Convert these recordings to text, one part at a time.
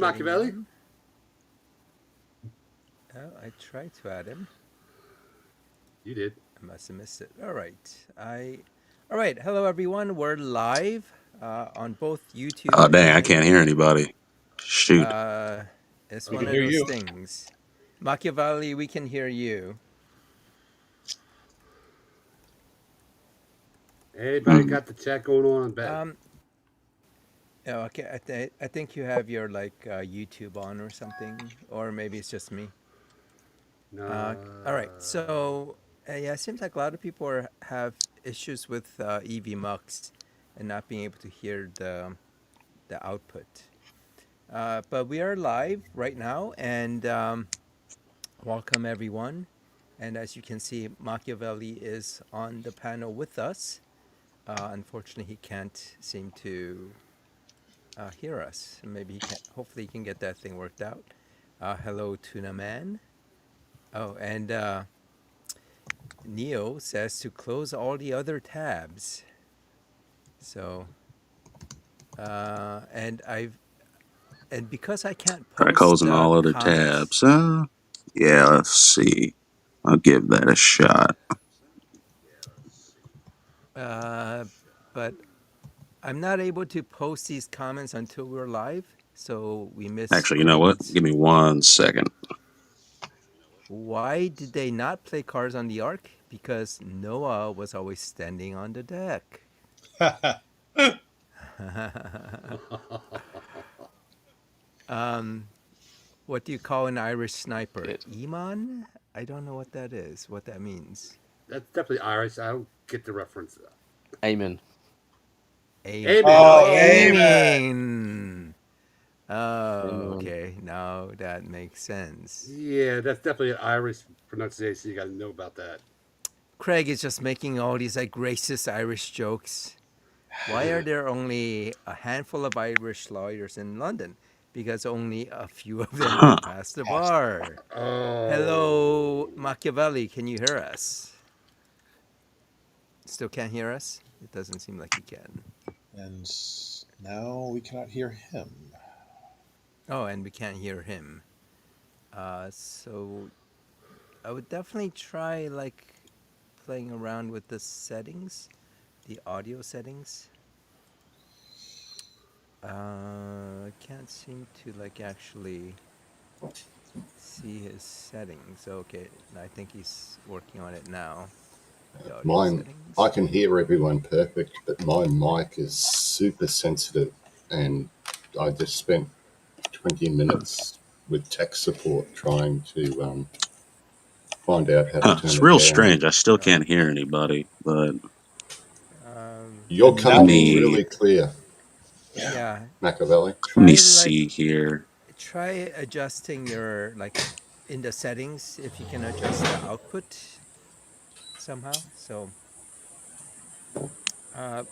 Machiavelli. on. Oh, I tried to add him. You did. I must have missed it. All right. All right. Hello, everyone. We're live on both YouTube Oh dang, I can't and hear anybody. Shoot. uh, it's We one can of hear those you. things. Machiavelli, we can hear you. Anybody Hmm. got the chat going on? Bet. Um, oh, okay. I think you have your like YouTube on or something, or maybe it's just me. No. All right. So yeah, it seems like a lot of people have issues with EV Mux and not being able to hear the output. But we are live right now, and welcome everyone. And as you can see, Machiavelli is on the panel with us. Unfortunately, he can't seem to hear us. Maybe he can. Hopefully, he can get that thing worked out. Hello, Tuna Man. Oh, and Neo says to close all the other tabs. So, and because I can't Try post closing all other comments. tabs. Yeah, let's see. I'll give that a shot. Uh, but I'm not able to post these comments until we're live, so we miss Actually, you know what? Craig's. Give me 1 second. Why did they not play Cars on the Ark? Because Noah was always standing on the deck. um, what do you call an Irish sniper? It. Iman? I don't know what that is. What that means. That's definitely Irish. I don't get the reference. Amen. Aim. Amen. Oh, Oh, Oh, amen. aiming. Oh, Amen. okay. Now that makes sense. yeah, that's definitely an Irish pronunciation. You got to know about that. Craig is just making all these like racist Irish jokes. Why are there only a handful of Irish lawyers in London? Because only a few of them Huh. can pass the bar. Hello, Oh, Machiavelli. Can you hear us? Still can't hear us? It doesn't seem like you can. And now we cannot hear him. Oh, and we can't hear him. So I would definitely try like playing around with the settings, the audio settings. I can't seem to like actually see his settings. Okay, I think he's working on it now. The audio Mine, I settings. can hear everyone perfect, but my mic is super sensitive, and I just spent 20 minutes with tech support trying to find out how to Huh. turn It's it real down. strange. I still Oh, can't hear anybody, but You're And let now, coming in me really clear, yeah. yeah. Machiavelli. let me Try like see here. try adjusting your like in the settings if you can adjust the output somehow. So, uh,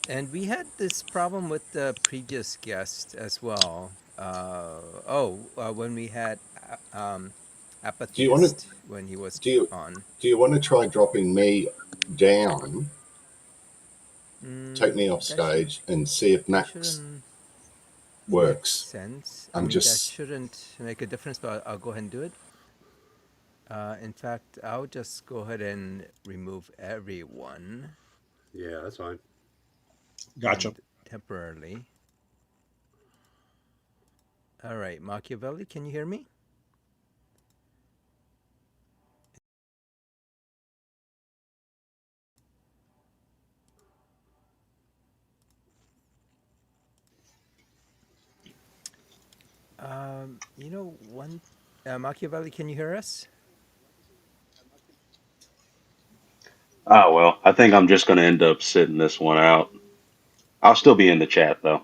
and we had this problem with the previous guest as well. When we had Do you want to apatheist when he was do you on. do you want to try dropping me down, take me off That should stage, and see if that Max shouldn't make works? sense. I I'm mean, that just shouldn't make a difference, but I'll go ahead and do it. In fact, I'll just go ahead and remove everyone yeah, that's fine. Gotcha. temporarily. All right, Machiavelli, can you hear me? One Machiavelli, can you hear us? Oh, well, I think I'm just going to end up sitting this one out. I'll still be in the chat, though.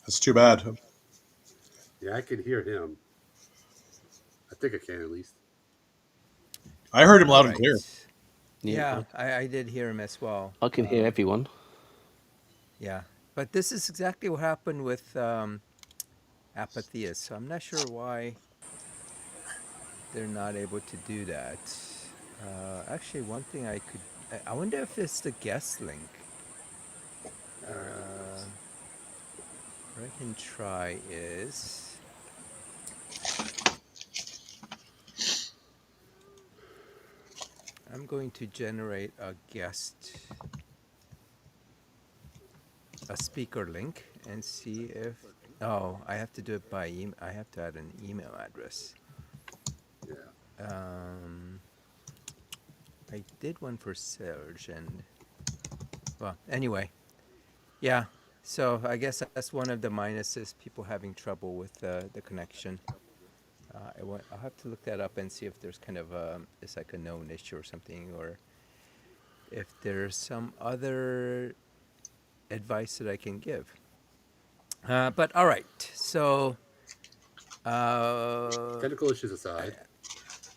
That's too bad. Yeah, I can hear him. I think I can at least. I heard him All loud and clear. right. Yeah, Yeah, I did hear him as well. I can hear everyone. Yeah, but this is exactly what happened with Apatheus. So I'm not sure why they're not able to do that. Actually, one thing I wonder if it's the guest link. what I can try is I'm going to generate a speaker link and see if. Oh, I have to do it by email. I have to add an email address. Yeah. Um, I did one for Serge, and well, anyway, yeah. So I guess that's one of the minuses. People having trouble with the connection. I'll have to look that up and see if there's kind of it's like a known issue or something, or if there's some other advice that I can give. But all right, so Technical issues I, aside,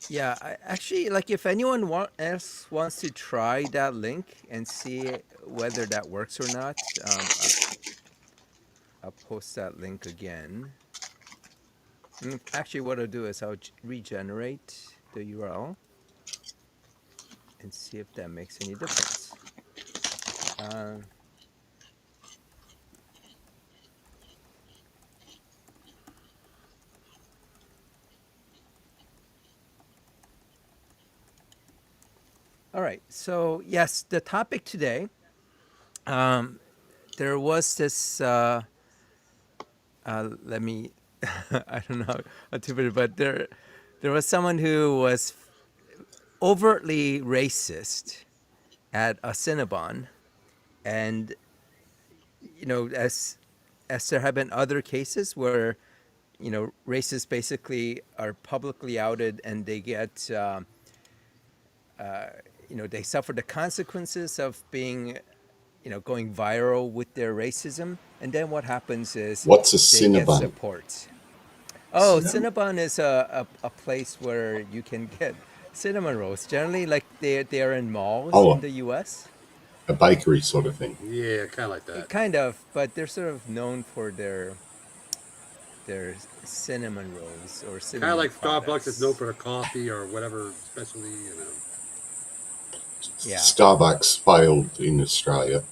yeah, I actually like if anyone else wants to try that link and see whether that works or not. I'll post that link again. Actually, what I'll do is I'll regenerate the URL and see if that makes any difference. Uh, all right. So yes, the topic today. There was this. Let me. I don't know how to put it, but there was someone who was overtly racist at a Cinnabon, and as there have been other cases where racists basically are publicly outed and they get they suffer the consequences of being going viral with their racism, and then what happens is What's a they get Cinnabon? support. Oh, Cinnabon is a place where you can get cinnamon rolls. Generally, like they are in malls in Oh, the U.S. a bakery sort of thing. yeah, kind of like that. Kind of, but they're sort of known for their cinnamon rolls or Kind of cinnamon like Starbucks is known products. for their coffee or whatever specialty. Yeah. Starbucks failed in Australia.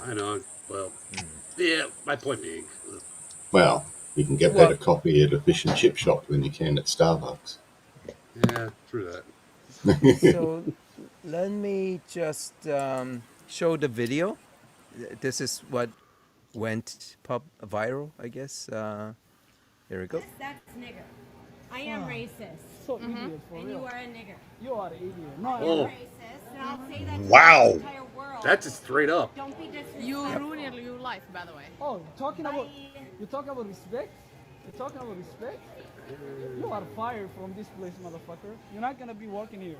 I know. Well, Mm. yeah. My point being, Well, you can get better Well, coffee at a fish and chip shop than you can at Starbucks. yeah, true that. so let me just show the video. This is what went viral, I guess. Here we go. That's nigger. I am racist. So idiot for And real. you are a nigger. You are an idiot. No, I I'm am Oh, not. racist, and I'll say that to Wow. the entire world. that's just straight up. Don't be disrespectful. You ruin your life, by the way. Oh, talking about Bye. you talking about respect? You talking about respect? You are fired from this place, motherfucker. You're not gonna be working here.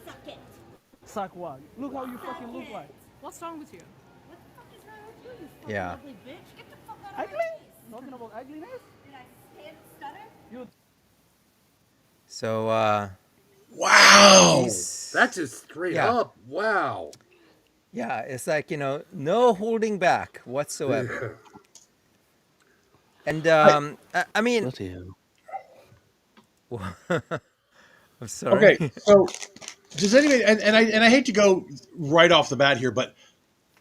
Suck it. Suck what? Look how you fucking look it. like. What's wrong with you? What the fuck is wrong with you, you fucking Yeah. ugly bitch? Get the fuck out of Ugly? my face. Talking about ugliness? Did I stand stutter? You So Wow. That's just straight yeah. up. Wow. Yeah, it's like, no holding back whatsoever. And I mean, Bloody hell. I'm sorry. Okay, so does anybody and I hate to go right off the bat here, but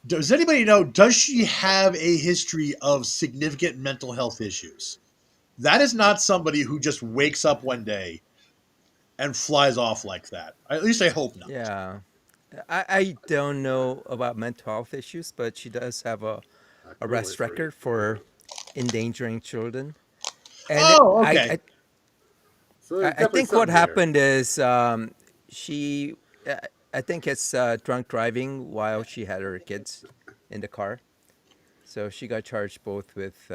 does anybody know, does she have a history of significant mental health issues? That is not somebody who just wakes up one day and flies off like that. At least I hope not. Yeah. I don't know about mental health issues, but she does have a Criminal arrest history. record for endangering children. And Oh, okay. So there's I definitely think what something there. happened is she, I think it's drunk driving while she had her kids in the car. So she got charged both with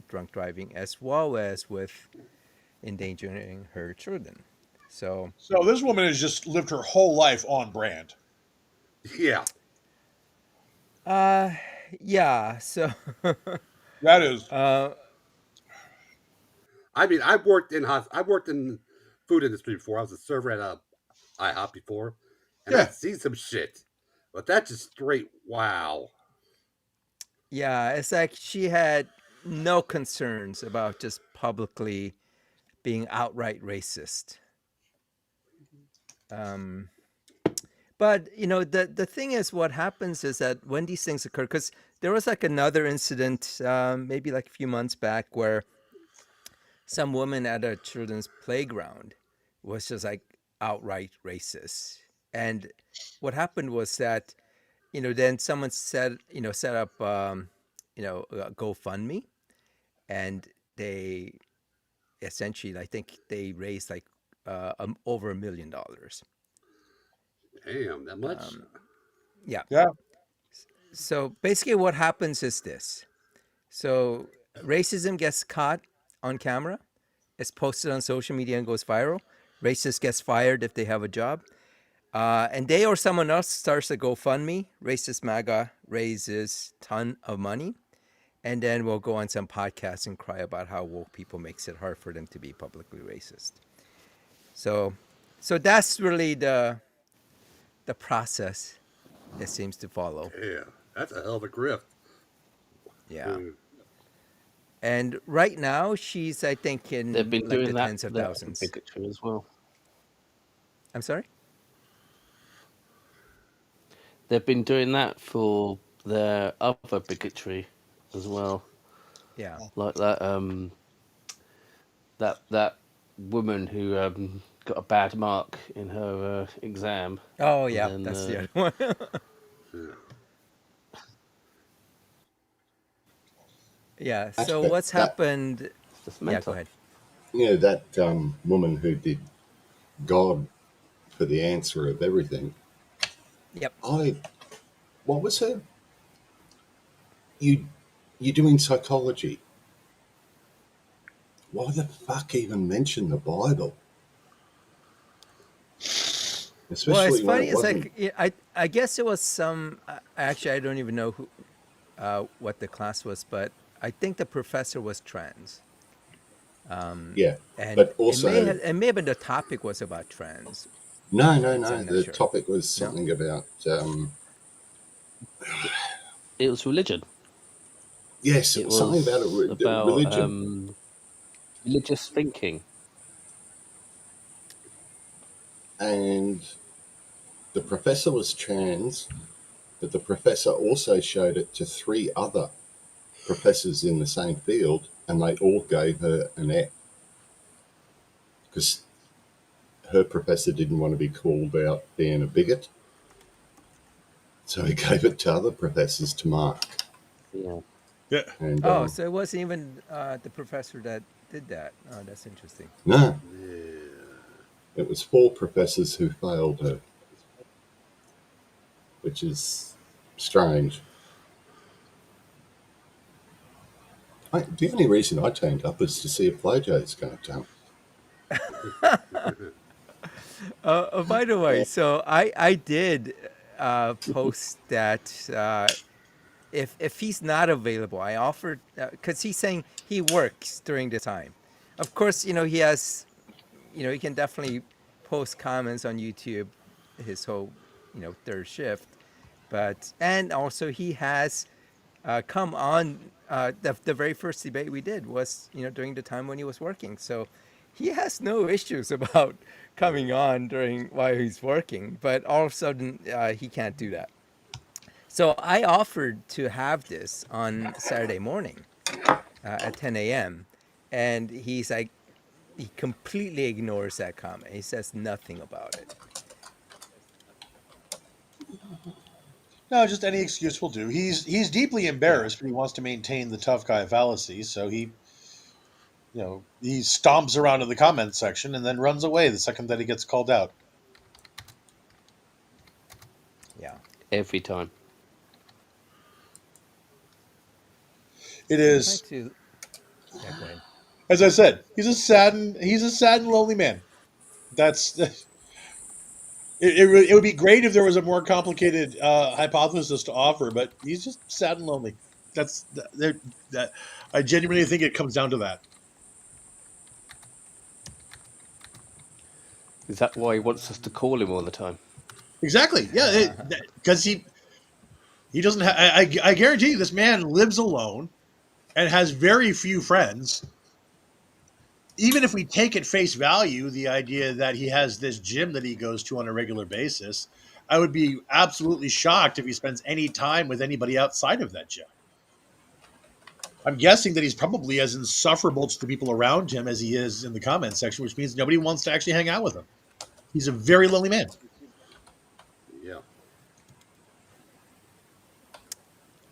drunk driving as well as with endangering her children. So, So this woman has just lived her whole life on brand. Yeah. yeah. So, That is I mean, I've worked in food industry before. I was a server at a IHOP before, and yeah. I've seen some shit. But that's just straight wow. yeah, it's like she had no concerns about just publicly being outright racist. But the thing is, what happens is that when these things occur, because there was like another incident, maybe like a few months back, where some woman at a children's playground was just like outright racist. And what happened was that, then someone set up, a GoFundMe, and they essentially, I think they raised like over $1 million. Damn, that much? Um, yeah. Yeah. So basically, what happens is this. So racism gets caught on camera. It's posted on social media and goes viral. Racist gets fired if they have a job. And they or someone else starts a GoFundMe. Racist MAGA raises ton of money. And then we'll go on some podcasts and cry about how woke people makes it hard for them to be publicly racist. So that's really the process that seems to follow. Damn, that's a hell of a grift. Yeah. Mm. And right now, she's, I think, They've in been like the doing tens of that for thousands. bigotry as well. I'm sorry? They've been doing that for their other bigotry as well. Yeah. Like that woman who got a bad mark in her exam, Oh, and yeah. then That's the other one. Yeah. Yeah. So Aspect what's that happened? it's just Yeah, go mental. ahead. that woman who did God for the answer of everything. Yep. What was her? You doing psychology? Why the fuck even mention the Bible? Well, it's Especially when funny. it It's wasn't. like I guess it was some. Actually, I don't even know what the class was, but I think the professor was trans. Yeah, And but also it may have been the topic was about trans. no. I'm not The sure. topic was No. something about It was religion. yes, it It was something about was about religion, religious thinking. and the professor was trans, but the professor also showed it to three other professors in the same field, and they all gave her an F because her professor didn't want to be called out being a bigot, so he gave it to other professors to mark. Yeah. Yeah. And Oh, so it wasn't even the professor that did that. Oh, that's interesting. no, Yeah. it was four professors who failed her, which is strange. The only reason I turned up was to see if Flojo's going to jump. By the way, so I did post that if he's not available, I offered because he's saying he works during the time. Of course, he has, he can definitely post comments on YouTube his whole, third shift, but and also he has come on. The very first debate we did was during the time when he was working, so he has no issues about coming on during while he's working. But all of a sudden, he can't do that. So I offered to have this on Saturday morning at 10 a.m. And he's like, he completely ignores that comment. He says nothing about it. No, just any excuse will do. He's deeply Yeah. embarrassed, but he wants to maintain the tough guy fallacy, so he stomps around in the comments section and then runs away the second that he gets called out. Yeah. Every time. It I'm trying is, to. Yeah, go ahead. as I said, he's a sad and lonely man. That's it would be great if there was a more complicated hypothesis to offer, but he's just sad and lonely. That's that I genuinely think it comes down to that. Is that why he wants us to call him all the time? Exactly. Yeah, because he doesn't. I guarantee you, this man lives alone and has very few friends. Even if we take at face value the idea that he has this gym that he goes to on a regular basis, I would be absolutely shocked if he spends any time with anybody outside of that show. I'm guessing that he's probably as insufferable to the people around him as he is in the comment section, which means nobody wants to actually hang out with him. He's a very lonely man. Yeah.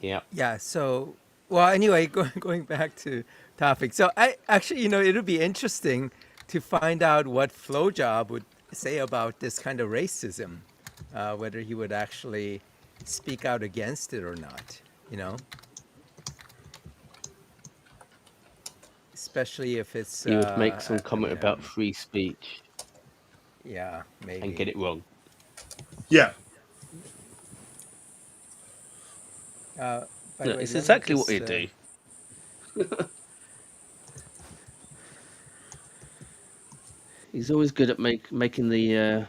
Yeah. Yeah. So, well, anyway, going back to topic. So, I actually, it'll be interesting to find out what Flowjob would say about this kind of racism, whether he would actually speak out against it or not. You know, especially if it's, He would make some I comment mean, about free speech yeah, and maybe. get it wrong. Yeah. Uh, by No, the way, it's let me exactly what just. he'd do. He's always good at making the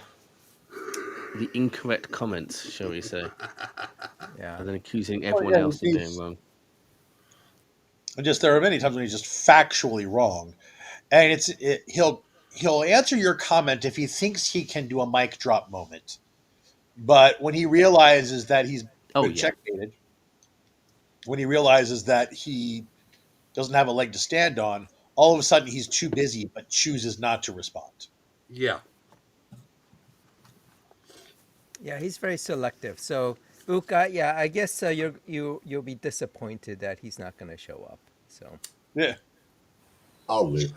incorrect comments, shall we say, Yeah. and then accusing Well, everyone yeah, else of doing wrong. and just there are many times when he's just factually wrong, and he'll answer your comment if he thinks he can do a mic drop moment, but when he realizes that he's Oh been yeah, checkmated, when he realizes that he doesn't have a leg to stand on, all of a sudden he's too busy but chooses not to respond. Yeah. Yeah, he's very selective. So, Uka, yeah, I guess you'll be disappointed that he's not going to show up. So, Yeah. I'll live.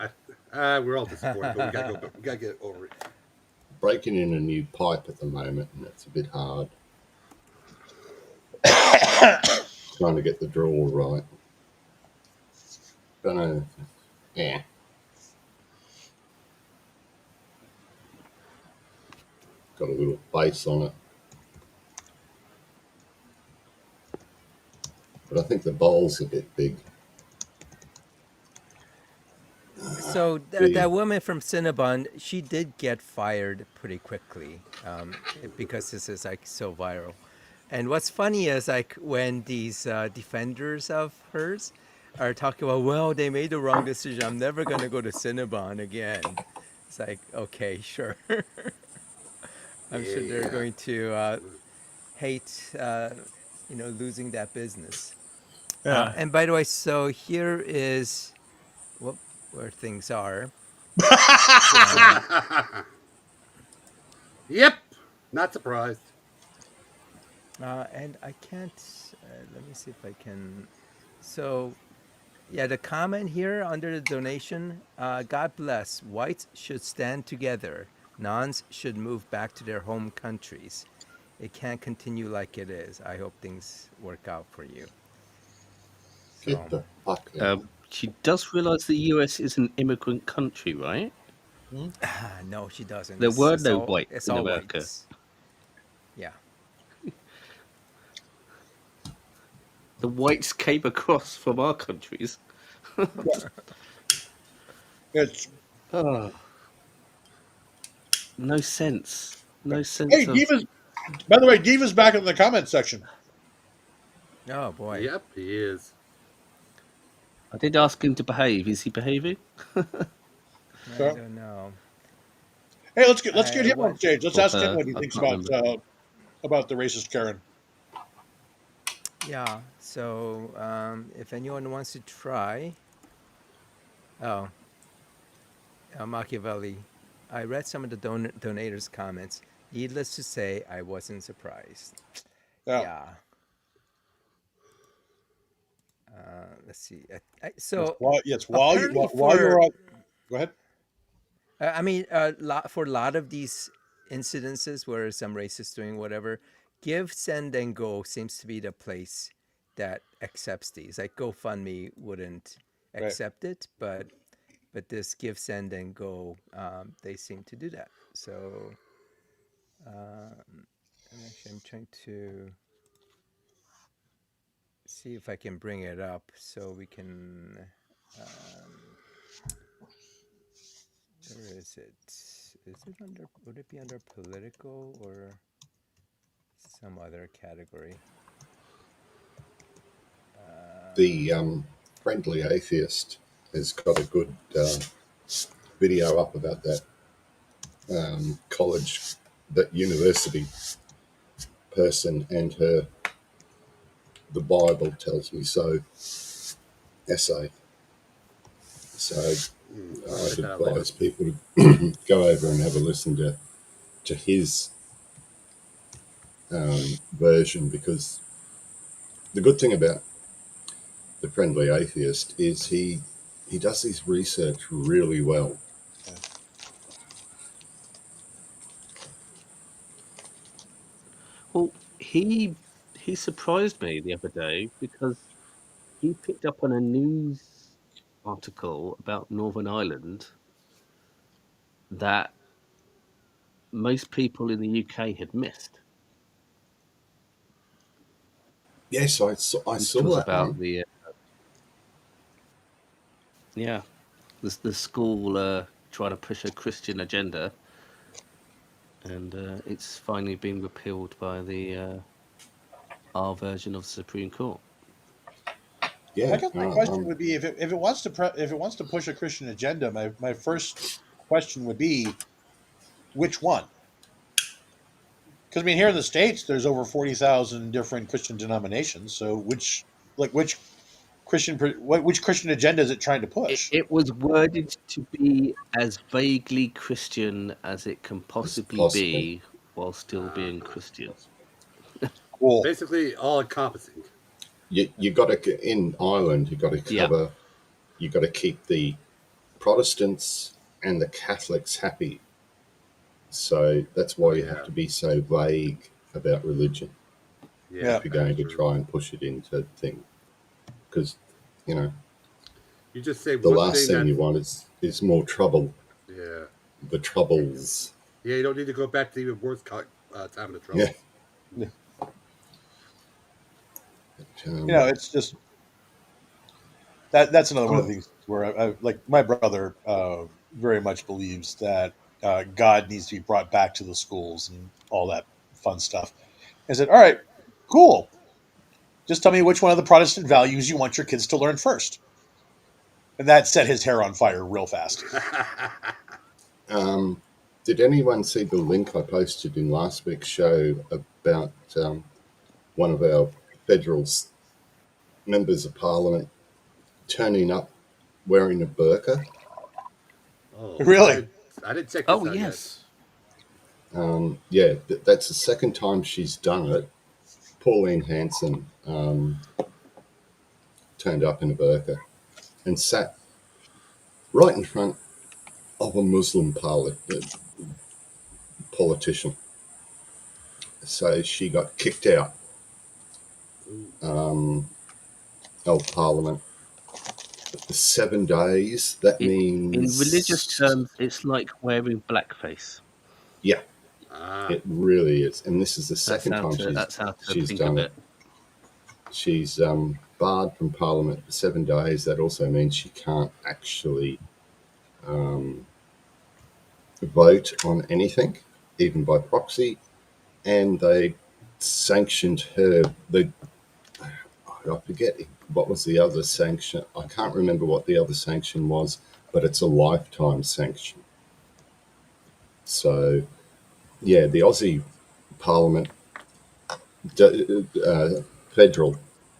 We're all disappointed, but we gotta go. We gotta get over it. Breaking in a new pipe at the moment, and it's a bit hard. Trying to get the draw right. Don't know. Yeah. Got a little base on it. But I think the bowl's a bit big. so The that woman from Cinnabon, she did get fired pretty quickly because this is like so viral. And what's funny is like when these defenders of hers are talking about, well, they made the wrong decision. I'm never going to go to Cinnabon again. It's like, okay, sure. I'm sure they're Yeah. going to hate, losing that business. Yeah. And by the way, so here is where things are. Yep. Not surprised. And I can't. Let me see if I can. So, yeah, the comment here under the donation. God bless. Whites should stand together. Nons should move back to their home countries. It can't continue like it is. I hope things work out for you. get So, the fuck out. she does realise the US is an immigrant country, right? no, she doesn't. There It's were it's no all whites it's in all America. whites. Yeah. The whites came across from our countries. It's Oh, no sense. No hey, sense of. Diva's. By the way, Diva's back in the comment section. Oh boy. Yep, he is. I did ask him to behave. Is he behaving? I So, don't know. hey, let's get him on What stage. Let's Or ask him her? what he I thinks can't remember. about the racist Karen. Yeah. So, if anyone wants to try, oh, Machiavelli, I read some of the donators' comments. Needless to say, I wasn't surprised. Yeah. Yeah. Let's see. Yes. So While apparently, while you're for on, go ahead. I mean, for a lot of these incidences where some racist doing whatever, Give, Send, and Go seems to be the place that accepts these. Like GoFundMe wouldn't Right. accept it, but this Give, Send, and Go, they seem to do that. So, and actually, I'm trying to see if I can bring it up so we can. Where is it? Is it under? Would it be under political or some other category? The friendly atheist has got a good video up about that college, that university person and her the Bible tells me so essay. So I'll I'd check that out later. advise people to go over and have a listen to his version, because the good thing about the Friendly Atheist is he does his research really well. Well, he surprised me the other day because he picked up on a news article about Northern Ireland that most people in the UK had missed, Yes, I which saw was that about one. the yeah the school trying to push a Christian agenda, and it's finally been repealed by the our version of the Supreme Court. I Yeah, guess my no, question would be if it wants to if it wants to push a Christian agenda, my first question would be which one? Because I mean, here in the states, there's over 40,000 different Christian denominations. So which which Christian agenda is it trying to push? It was worded to be as vaguely Christian as it can it's possibly possible. be while still being Christian. Cool. Basically, all encompassing. You got to in Ireland. You got to Yeah. cover. You got to keep the Protestants and the Catholics happy. So that's why you have Yeah, to be so vague about religion yeah, Yeah. if you're that's going to true. try and push it into thing. Because you know You just say the one last thing thing that's you want is more trouble. yeah, The troubles. yeah. You don't need to go back to even worse time of Yeah. trouble. It's just that's another one of Oh, the things where I like my brother very much believes that God needs to be brought back to the schools and all that fun stuff. I said, all right, cool. Just tell me which one of the Protestant values you want your kids to learn first. And that set his hair on fire real fast. um, did anyone see the link I posted in last week's show about one of our federal members of parliament turning up wearing a burqa? Oh, Really? I didn't check Oh this out yet. yes, Yeah, that's the second time she's done it. Pauline Hanson turned up in a burqa and sat right in front of a Muslim politician. So she got kicked out Ooh. of Parliament for 7 days. That in religious means, terms, it's like wearing blackface. yeah, Ah, it really is. And this is the That's second how time to that's how to she's think done of it. it. She's barred from Parliament for 7 days. That also means she can't actually vote on anything, even by proxy. And they sanctioned her. I forget what was the other sanction. I can't remember what the other sanction was, but it's a lifetime sanction. So, yeah, the Aussie Parliament, federal,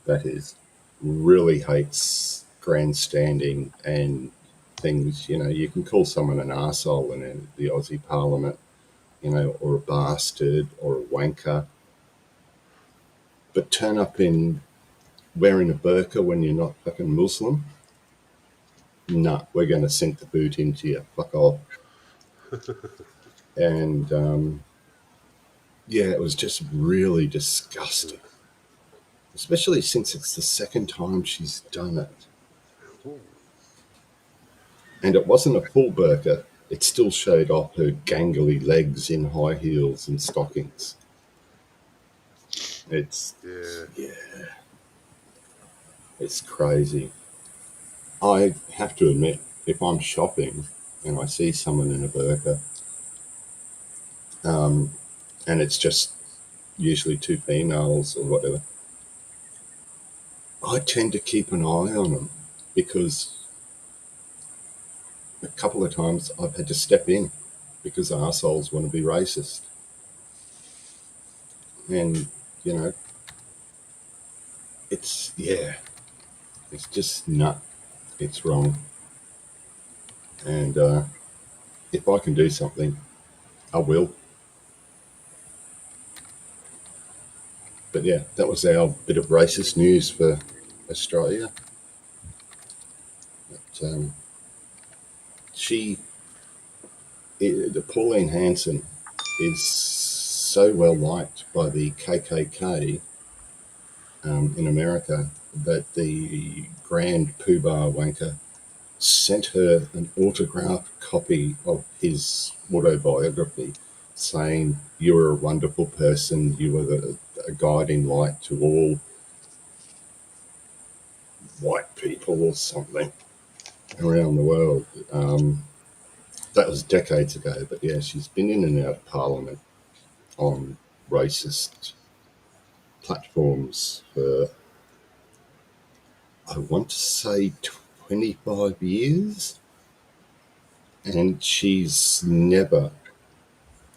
that is, really hates grandstanding and things. You know, you can call someone an arsehole in the Aussie Parliament, or a bastard or a wanker, but turn up in wearing a burqa when you're not fucking Muslim. No, we're going to sink the boot into you. Fuck off. And yeah, it was just really disgusting, especially since it's the second time she's done it. ooh. And it wasn't a full burqa. It still showed off her gangly legs in high heels and stockings. It's, Yeah. yeah, it's crazy. I have to admit, if I'm shopping and I see someone in a burqa, and it's just usually two females or whatever, I tend to keep an eye on them, because a couple of times I've had to step in because assholes want to be racist. And, you know, yeah, it's just nut. It's wrong. And if I can do something, I will. But yeah, that was our bit of racist news for Australia. But, she, the Pauline Hanson, is so well liked by the KKK in America that the Grand Poobah Wanker sent her an autographed copy of his autobiography saying, "You were a wonderful person, you were a guiding light to all white people," or something around the world. That was decades ago, but yeah, she's been in and out of Parliament on racist platforms for, I want to say, 25 years, and she's never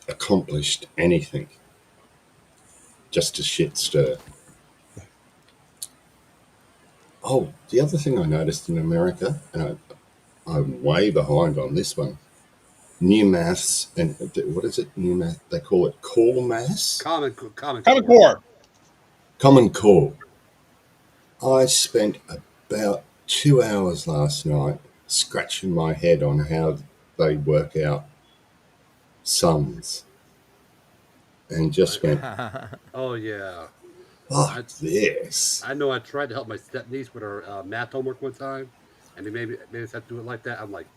accomplished anything, just a shit stir. Oh, the other thing I noticed in America, and I'm way behind on this one, new maths, and what is it? New math? They call it core maths? Common Common Core. Core. Common core. I spent about 2 hours last night scratching my head on how they work out sums and I, just went, oh yeah, fuck I this. I know. I tried to help my step niece with her math homework one time, and they made us have to do it like that. I'm like,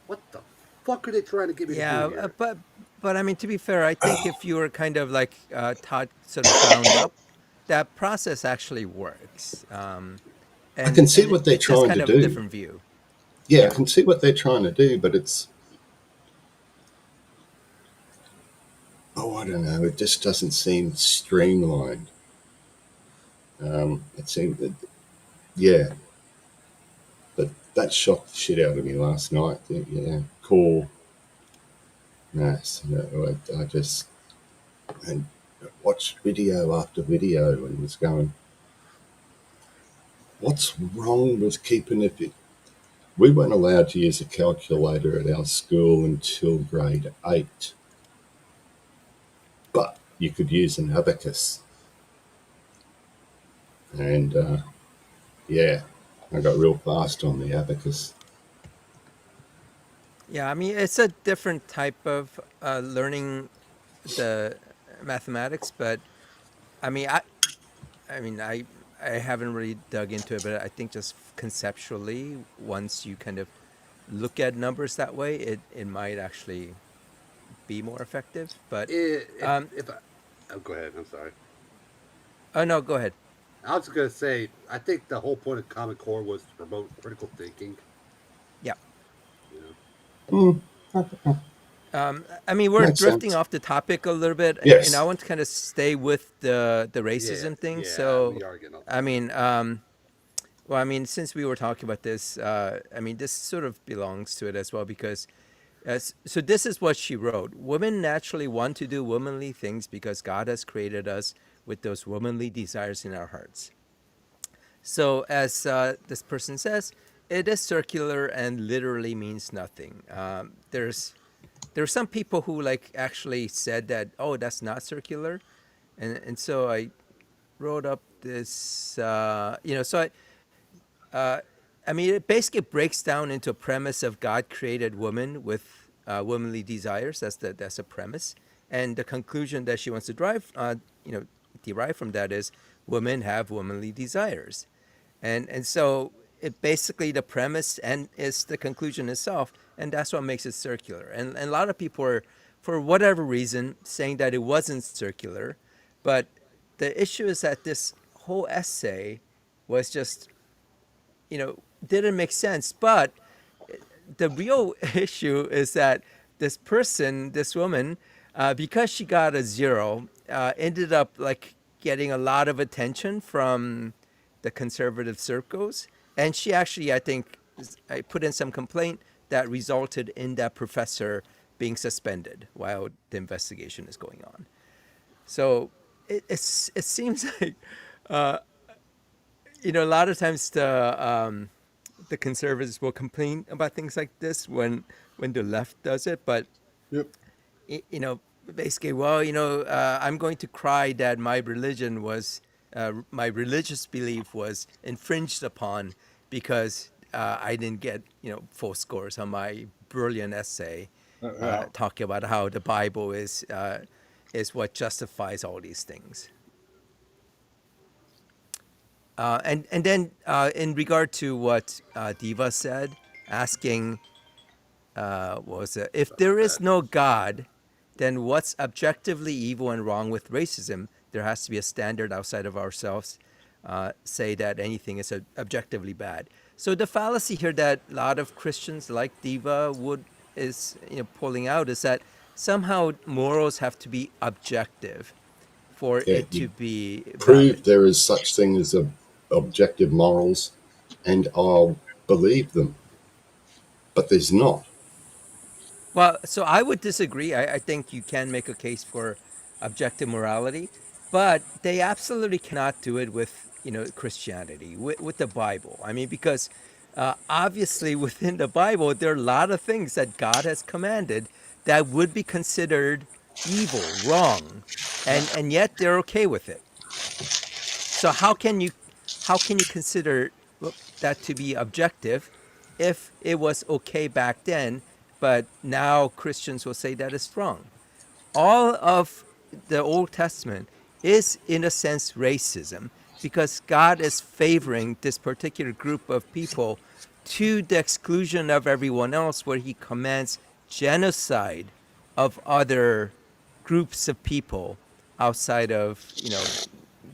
what the fuck are they trying to get me to do Yeah, here? but I mean, to be fair, I think if you were kind of like taught sort of ground up, that process actually works. I can see And what they're it's just trying to kind of a do. different view. Yeah, I Yeah. can see what they're trying to do, but it's, oh, I don't know, it just doesn't seem streamlined. It seemed that, yeah, but that shocked the shit out of me last night. Yeah, core mass. You know, I just and watched video after video and was going, what's wrong with keeping it? We weren't allowed to use a calculator at our school until grade 8, but you could use an abacus. And yeah, I got real fast on the abacus. Yeah, I mean, it's a different type of learning the mathematics, but I mean, I mean, I haven't really dug into it, but I think just conceptually, once you kind of look at numbers that way, it might actually be more effective. But um, If I, oh, go ahead. I'm sorry. oh no, go ahead. I was gonna say I think the whole point of Common Core was to promote critical thinking. Yeah. You know. Mm, I mean, we're makes drifting sense. off the topic a little bit, and I Yes. want to kind of stay with the Yeah, racism thing. yeah, So, we are getting off I topic. mean, well, I mean, since we were talking about this, I mean, this sort of belongs to it as well because, so this is what she wrote: Women naturally want to do womanly things because God has created us with those womanly desires in our hearts. So, as this person says, it is circular and literally means nothing. There are some people who like actually said that, oh, that's not circular, and so I wrote up this, uh, I mean, it basically breaks down into a premise of God created woman with womanly desires. That's a premise, and the conclusion that she wants to you know, derive from that is women have womanly desires, and so it basically the premise and is the conclusion itself, and that's what makes it circular. And a lot of people are, for whatever reason, saying that it wasn't circular, but the issue is that this whole essay was just, you know, didn't make sense. But the real issue is that this person, this woman, because she got a zero, ended up like getting a lot of attention from the conservative circles, and she actually, I think, I put in some complaint that resulted in that professor being suspended while the investigation is going on. So it seems like uh, a lot of times the conservatives will complain about things like this when the left does it, but Yep. you know, basically, well, I'm going to cry that my religious belief was infringed upon because I didn't get, full scores on my brilliant essay Yeah. talking about how the Bible is what justifies all these things. And then in regard to what Diva said, asking what was it? If there is no God, then what's objectively evil and wrong with racism? There has to be a standard outside of ourselves. Say that anything is objectively bad. So the fallacy here that a lot of Christians like Diva would is pulling out is that somehow morals have to be objective for Yeah, it to you be valid. prove there is such thing as objective morals, and I'll believe them. But there's not. Well, so I would disagree. I think you can make a case for objective morality, but they absolutely cannot do it with Christianity, with the Bible. I mean, because obviously within the Bible there are a lot of things that God has commanded that would be considered evil, wrong, and yet they're okay with it. So how can you consider that to be objective if it was okay back then, but now Christians will say that is wrong? All of the Old Testament is in a sense racism because God is favoring this particular group of people to the exclusion of everyone else, where he commands genocide of other groups of people outside of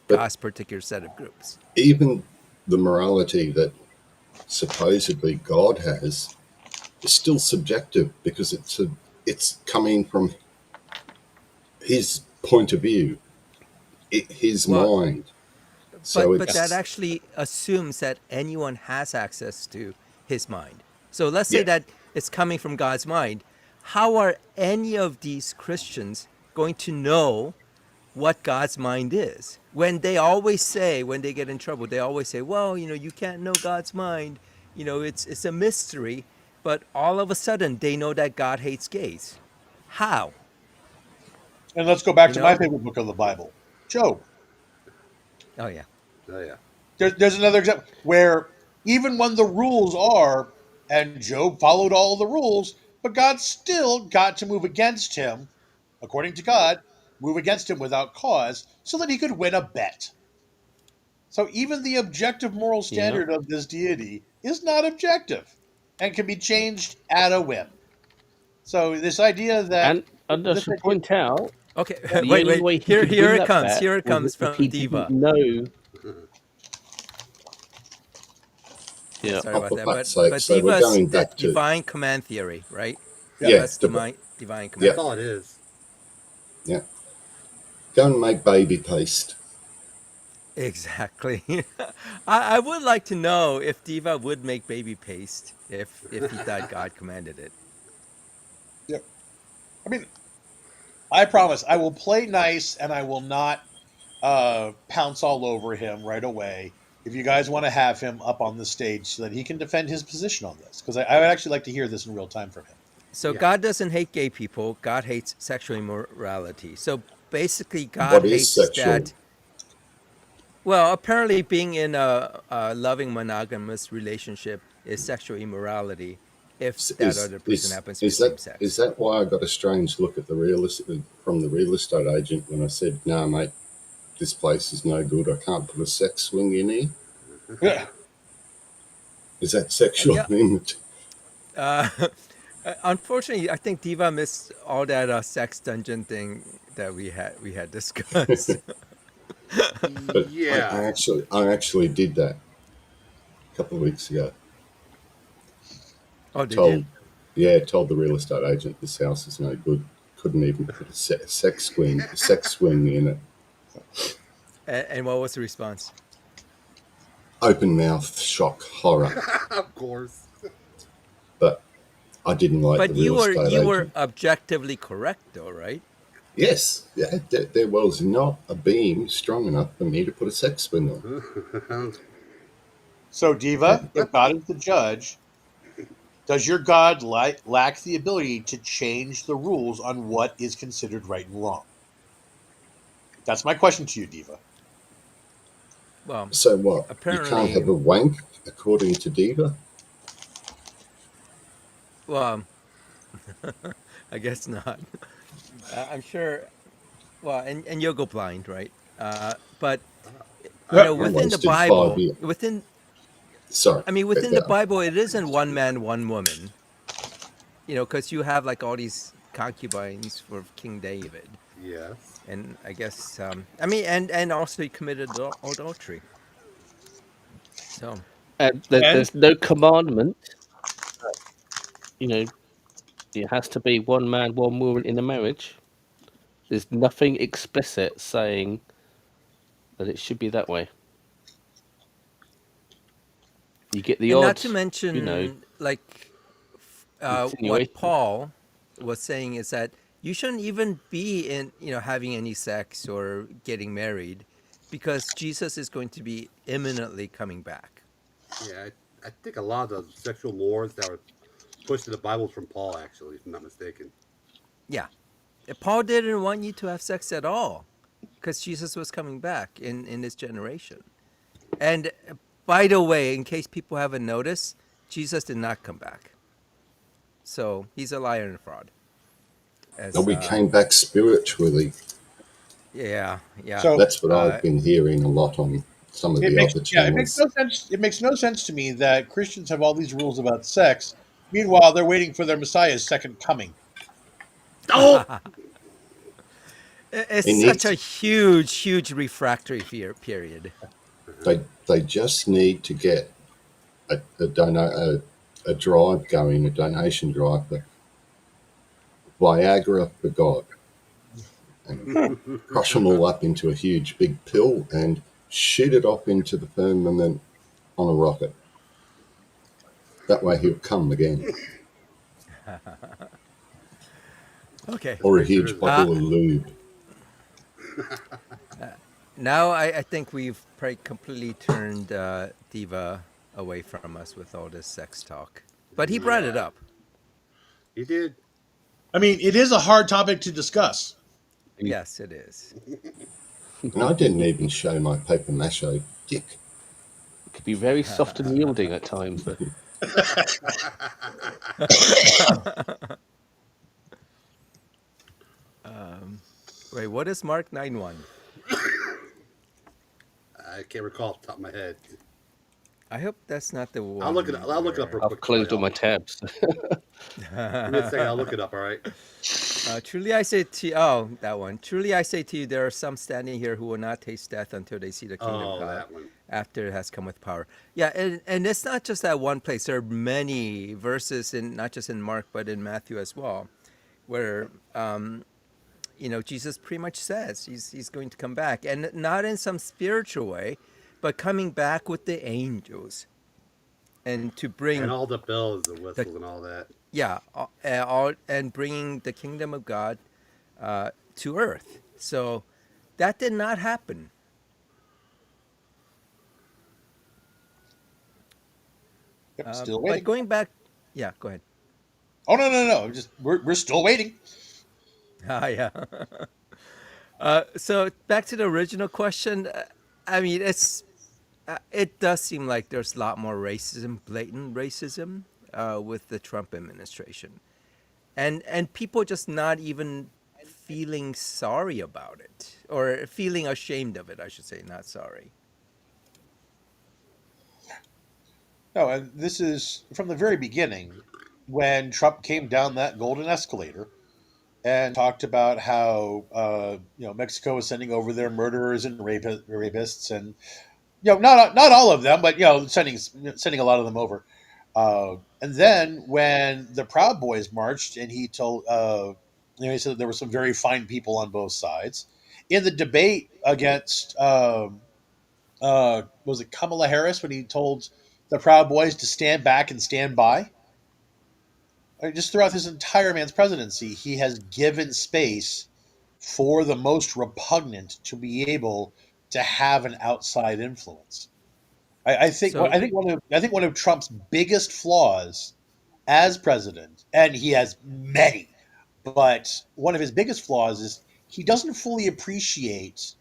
But God's particular set of groups. even the morality that supposedly God has is still subjective because it's coming from his point of view, his Well, mind. So but that it's actually assumes that anyone has access to his mind. So let's say yeah. that it's coming from God's mind. How are any of these Christians going to know what God's mind is? When they always say, when they get in trouble, they always say, well, you can't know God's mind. It's a mystery. But all of a sudden, they know that God hates gays. How? And let's go back You to my know? favorite book of the Bible, Job. Oh yeah. Oh yeah. There's another example where even when the rules are, and Job followed all the rules, but God still got to move against him, according to God, move against him without cause, so that he could win a bet. So even the objective moral Yeah. standard of this deity is not objective and can be changed at a whim. So this idea that And I this should idea, point out Okay. yeah, the wait, only wait. way he Here, could here win it that comes. bet Here it was comes if from he didn't Diva. know. Yeah, Yeah. sorry Oh, about for that. fuck's But sake! but So we're Diva's going the back to divine command theory, right? yeah. yeah, Diva's divine yeah, That's command all it theory. is. yeah. Go and make baby paste. Exactly. I would like to know if Diva would make baby paste if he thought God commanded it. Yeah. I mean, I promise I will play nice and I will not pounce all over him right away. If you guys want to have him up on the stage so that he can defend his position on this, because I would actually like to hear this in real time from him. So Yeah. God doesn't hate gay people. God hates sexual immorality. So basically, God What is hates sexual? that. Well, apparently, being in a loving monogamous relationship is sexual immorality if that Is other person is happens to be is same that is sex. that why I got a strange look at the from the real estate agent when I said, "No, mate, this place is no good. I can't put a sex swing in here." Yeah. Is that sexual Yeah. image? Uh, unfortunately, I think Diva missed all that sex dungeon thing that we had discussed. But Yeah. I actually did that a couple of weeks ago. Oh, did you? Told told the real estate agent this house is no good. Couldn't even put a sex swing in it. And what was the response? Open mouth shock horror. Of course. But I didn't like the But real estate you were agent. objectively correct, though, right? Yes, yeah, there was not a beam strong enough for me to put a sex spin on. So, Diva, And if God is the judge, does your God lack the ability to change the rules on what is considered right and wrong? That's my question to you, Diva. Well, so what? You can't apparently, have a wank, according to Diva? well, I guess not. I'm sure. Well, and you'll go blind, right? But Yep. I within the wasted 5 Bible, years. within Sorry. within the Bible, it isn't one man, one woman. Because you have like all these concubines for King David, Yes. and I guess and also he committed adultery. So And And there's no commandment. You know, it has to be one man, one woman in a marriage. There's nothing explicit saying that it should be that way. You get the and not odd, to you know, mention like what insinuation. Paul was saying is that you shouldn't even be in having any sex or getting married because Jesus is going to be imminently coming back. Yeah, I think a lot of the sexual mores that were pushed in the Bible from Paul, actually, if I'm not mistaken. Yeah, Paul didn't want you to have sex at all because Jesus was coming back in this generation. And by the way, in case people haven't noticed, Jesus did not come back. So he's a liar and a fraud. No, As we came back spiritually. Yeah, yeah. so That's what I've been hearing a lot on some of it the makes other it makes channels. no sense. It makes no sense to me that Christians have all these rules about sex. Meanwhile, they're waiting for their Messiah's second coming. Oh! It's It such a needs huge, huge refractory fear period. they just need to get a drive going, a donation drive for Viagra for God, and crush them all up into a huge big pill and shoot it off into the firmament on a rocket. That way he'll come again. Okay. Let's Or a make sure huge there's a. Uh, bottle of lube. Now I think we've probably completely turned Diva away from us with all this sex talk. But he brought it Yeah, up. he did. I mean, it is a hard topic to discuss. Yes, it is. And I didn't even show my paper mache dick. Could be very soft and yielding at times. Wait, what is Mark 9:1? I can't recall off the top of my head. I hope that's not the I'll look it. one I'll look it up real where. I've quick for closed all y'all. my tabs. Give me a second. I'll look it up. All right. Truly I say to you, oh, that one. Truly I say to you, there are some standing here who will not taste death until they see the kingdom of Oh, God that one. after it has come with power. Yeah, and it's not just that one place. There are many verses in not just in Mark but in Matthew as well, where Jesus pretty much says he's going to come back, and not in some spiritual way, but coming back with the angels and to And bring all the bells and the whistles and all that. yeah all and bringing the kingdom of God to earth. So that did not happen. Yep, still But waiting. going back, yeah, go ahead. Oh no! Just we're still waiting. Yeah. So back to the original question. I mean, it does seem like there's a lot more racism, blatant racism, with the Trump administration, and people just not even feeling sorry about it or feeling ashamed of it. I should say, not sorry. No, and this is from the very beginning when Trump came down that golden escalator and talked about how Mexico is sending over their murderers and rapists, and not all of them, but sending a lot of them over. And then when the Proud Boys marched, and he told he said that there were some very fine people on both sides in the debate against was it Kamala Harris when he told the Proud Boys to stand back and stand by. I mean, just throughout his entire man's presidency, he has given space for the most repugnant to be able to have an outside influence. So I think one of Trump's biggest flaws as president, and he has many, but one of his biggest flaws is he doesn't fully appreciate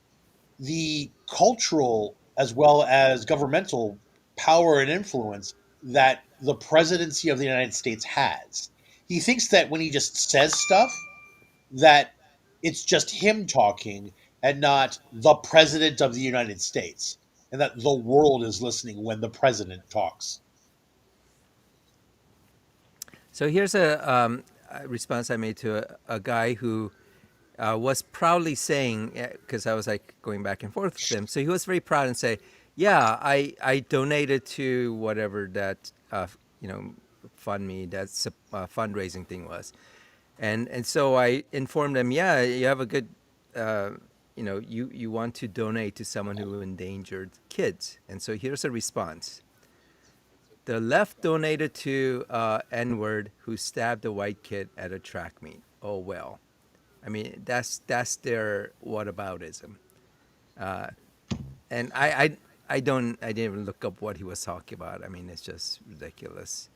the cultural as well as governmental power and influence that the presidency of the United States has. He thinks that when he just says stuff, that it's just him talking and not the president of the United States, and that the world is listening when the president talks. so here's a response I made to a guy who was proudly saying, because I was like going back and forth with him. So he was very proud and say, "Yeah, I donated to whatever that you know fund me that's fundraising thing was," and so I informed him, "Yeah, you have a good." You want to donate to someone who endangered kids. And so here's a response. The left donated to N-word who stabbed a white kid at a track meet. Oh well. I mean, that's their whataboutism. Uh, and I didn't even look up what he was talking about. I mean, it's just ridiculous.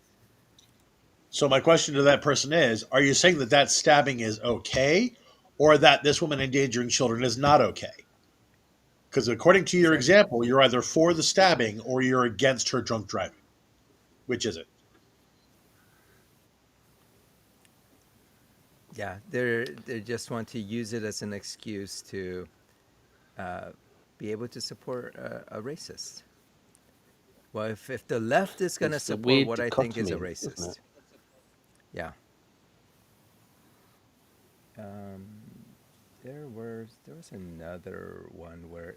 So my question to that person is: are you saying that that stabbing is okay, or that this woman endangering children is not okay? Because according to your Second. example, you're either for the stabbing or you're against her drunk driving. Which is it? Yeah, they just want to use it as an excuse to uh, be able to support a racist. Well, if the left is going to It's a support weird what I think is a dichotomy, isn't it? racist, yeah. Um, there was another one where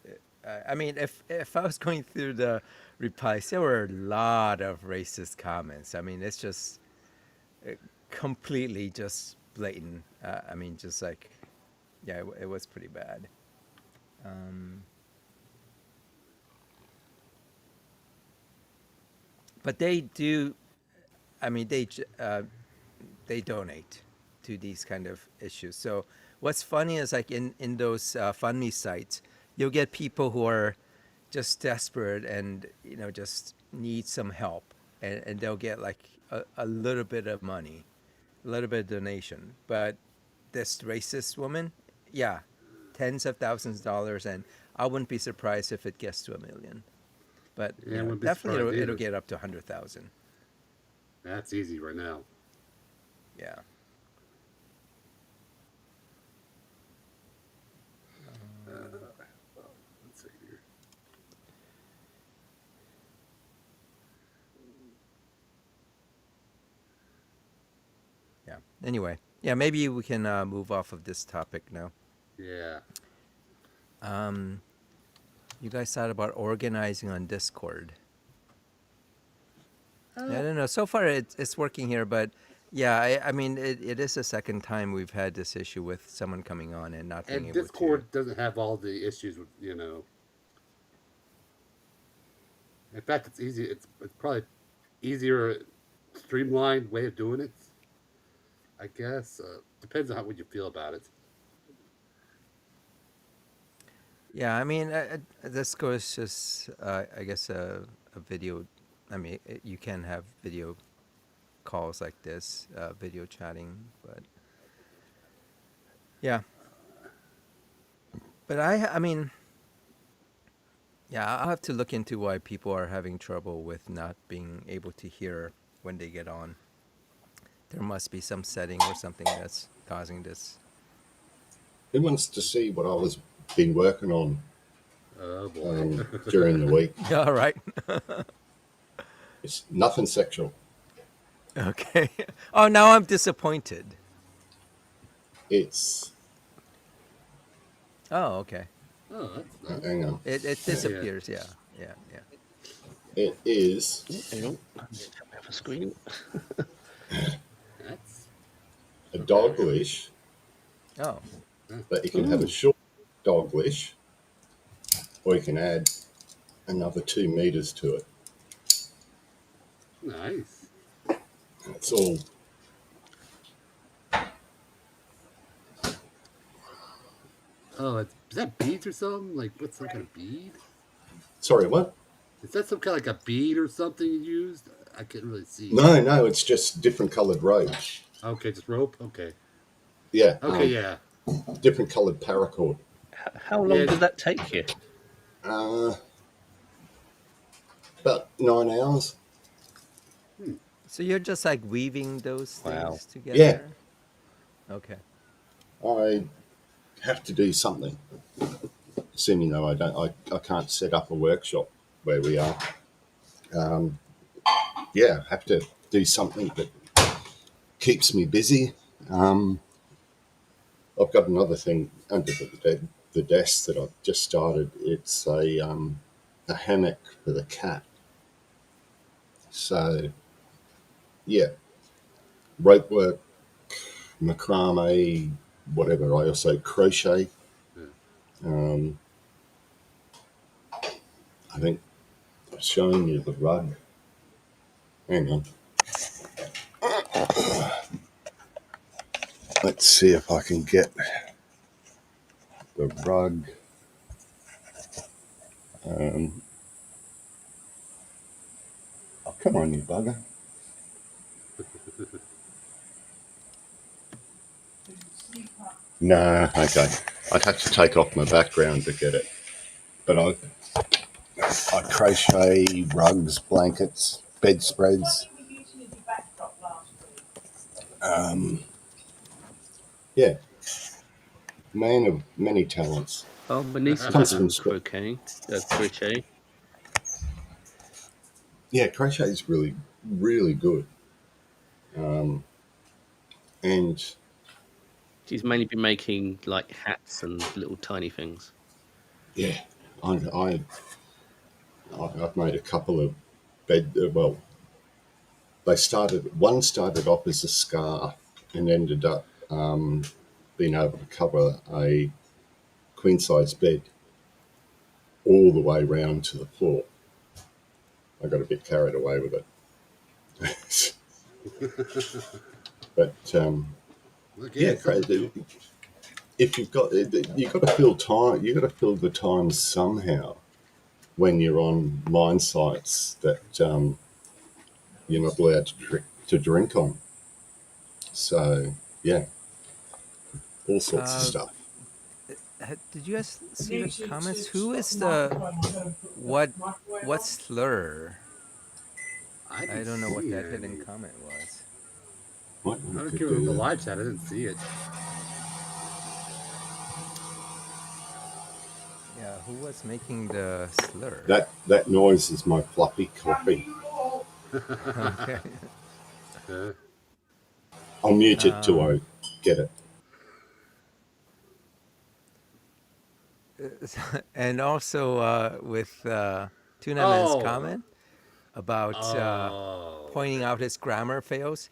I mean, if I was going through the replies, there were a lot of racist comments. I mean, it's just uh, completely just blatant. I mean, just like yeah, it was pretty bad. Um, but they do. I mean, they donate to these kind of issues. So what's funny is like in those funny sites, you'll get people who are just desperate and just need some help, and they'll get like a little bit of money, a little bit of donation. But this racist woman, yeah, tens of thousands of dollars, and I wouldn't be surprised if it gets to 1 million. But Yeah, I wouldn't be definitely surprised it'll either. get up to 100,000. That's easy right now. Yeah. Let's see here. Yeah. Anyway, yeah, maybe we can move off of this topic now. Yeah. Um, you guys thought about organizing on Discord. I don't know. So far, it's working here, but yeah, I mean, it is the second time we've had this issue with someone coming on and not being And able to. Discord doesn't have all the issues with, In fact, it's easy. It's probably easier, streamlined way of doing it. I guess depends on how what you feel about it. Yeah, I mean, Discord is just, I guess, a video. I mean, you can have video calls like this, video chatting, but yeah. But I mean, yeah, I'll have to look into why people are having trouble with not being able to hear when they get on. There must be some setting or something that's causing this. Who wants to see what I was been working on Oh boy. during the week? Yeah, all right. It's nothing sexual. Okay. Oh, now I'm disappointed. It's Oh, okay. Oh, that's nice. hang on. It Yeah, yeah. disappears. Yeah, yeah, yeah. It is Hang on. Let's have a screen. That's a dog leash, Oh, but you can have a short dog leash, or you can add another 2 meters to it. nice. It's all Oh, is that beads or something? Like what's some kind of bead? Sorry, what? Is that some kind of like a bead or something you used? I can't really see. No, no, it's just different coloured ropes. Okay, just rope. Okay. Yeah, Okay, yeah, different coloured paracord. How long yeah. does that take you? Uh, about 9 hours. Hmm. So you're just like weaving those Wow. things Yeah, together? Okay. I have to do something. Soon, I can't set up a workshop where we are. Um, yeah, have to do something that keeps me busy. Um, I've got another thing under the desk that I've just started. It's a hammock for the cat. So yeah, rope work, macrame, whatever. I also crochet. Yeah. Um, I think I've shown you the rug. Hang on. Let's see if I can get the rug. Um, oh, come on, you bugger. Nah, okay. I'd have to take off my background to get it. But I crochet rugs, blankets, bedspreads. Um, yeah, man of many talents. Oh, my niece has Comes from done crochet. yeah, crochet is really, really good. Um, and She's mainly been making like hats and little tiny things. yeah, I I've made a couple of well, one started off as a scarf and ended up being able to cover a queen size bed all the way round to the floor. I got a bit carried away with it. But Look, yeah, yeah, it's something to do. if you've got to fill time, you've got to fill the time somehow when you're on mine sites that you're not allowed to drink on. So yeah, all sorts of Uh, stuff. did you guys see the comments? Who is the what what slur? I I didn't don't know what see that hidden any. comment was. What I we don't could care about the do live chat. I didn't see it. Yeah, who was making the slur? that noise is my fluffy coffee. Okay. Uh, I'll mute it till Um, I get it. and also with Tuna Man's oh, comment about oh, pointing okay. out his grammar fails.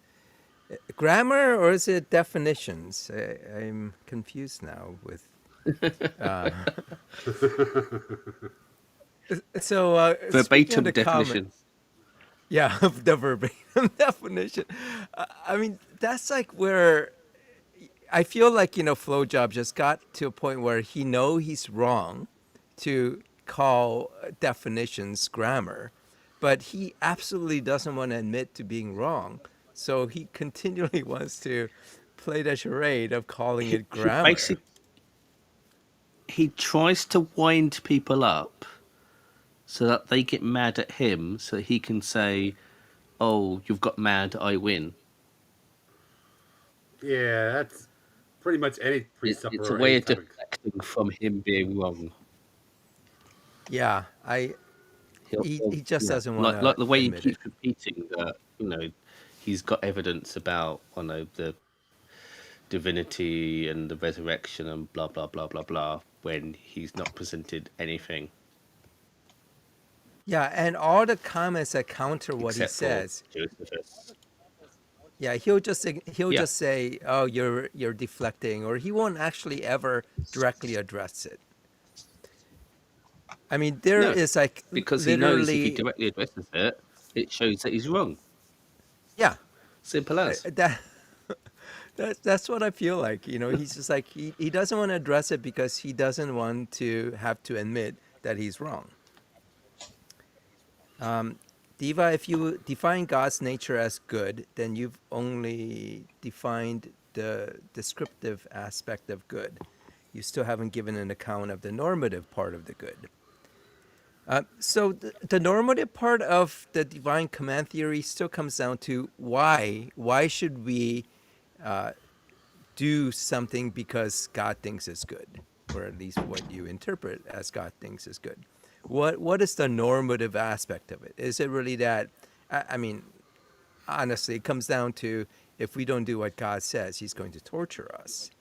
Grammar or is it definitions? I'm confused now with. Uh, so speaking of Verbatim the comment, definition. yeah, of the verbatim definition. I mean, that's like where I feel like Flowjob just got to a point where he know he's wrong to call definitions grammar, but he absolutely doesn't want to admit to being wrong. So he continually wants to play the charade of calling it He grammar. basically he tries to wind people up so that they get mad at him, so he can say, "Oh, you've got mad, I win." Yeah, that's pretty much any It's a presupper or way any of type of. deflecting from him being wrong. Yeah, he just Yeah, doesn't want like to the way he admit it. keeps repeating that, he's got evidence about, the divinity and the resurrection and blah blah blah blah blah when he's not presented anything Yeah, and all the comments that counter what he except for says. Josephus. Yeah, he'll Yeah, just say, "Oh, you're deflecting," or he won't actually ever directly address it. I mean, there no, is like because he knows if he literally, directly addresses it, it shows that he's wrong. yeah, Simple as. that That's what I feel like. He's just like he doesn't want to address it because he doesn't want to have to admit that he's wrong. Diva, if you define God's nature as good, then you've only defined the descriptive aspect of good. You still haven't given an account of the normative part of the good. So the normative part of the divine command theory still comes down to why. Why should we do something because God thinks it's good, or at least what you interpret as God thinks is good? What is the normative aspect of it? Is it really that? I mean, honestly, it comes down to if we don't do what God says, He's going to torture us.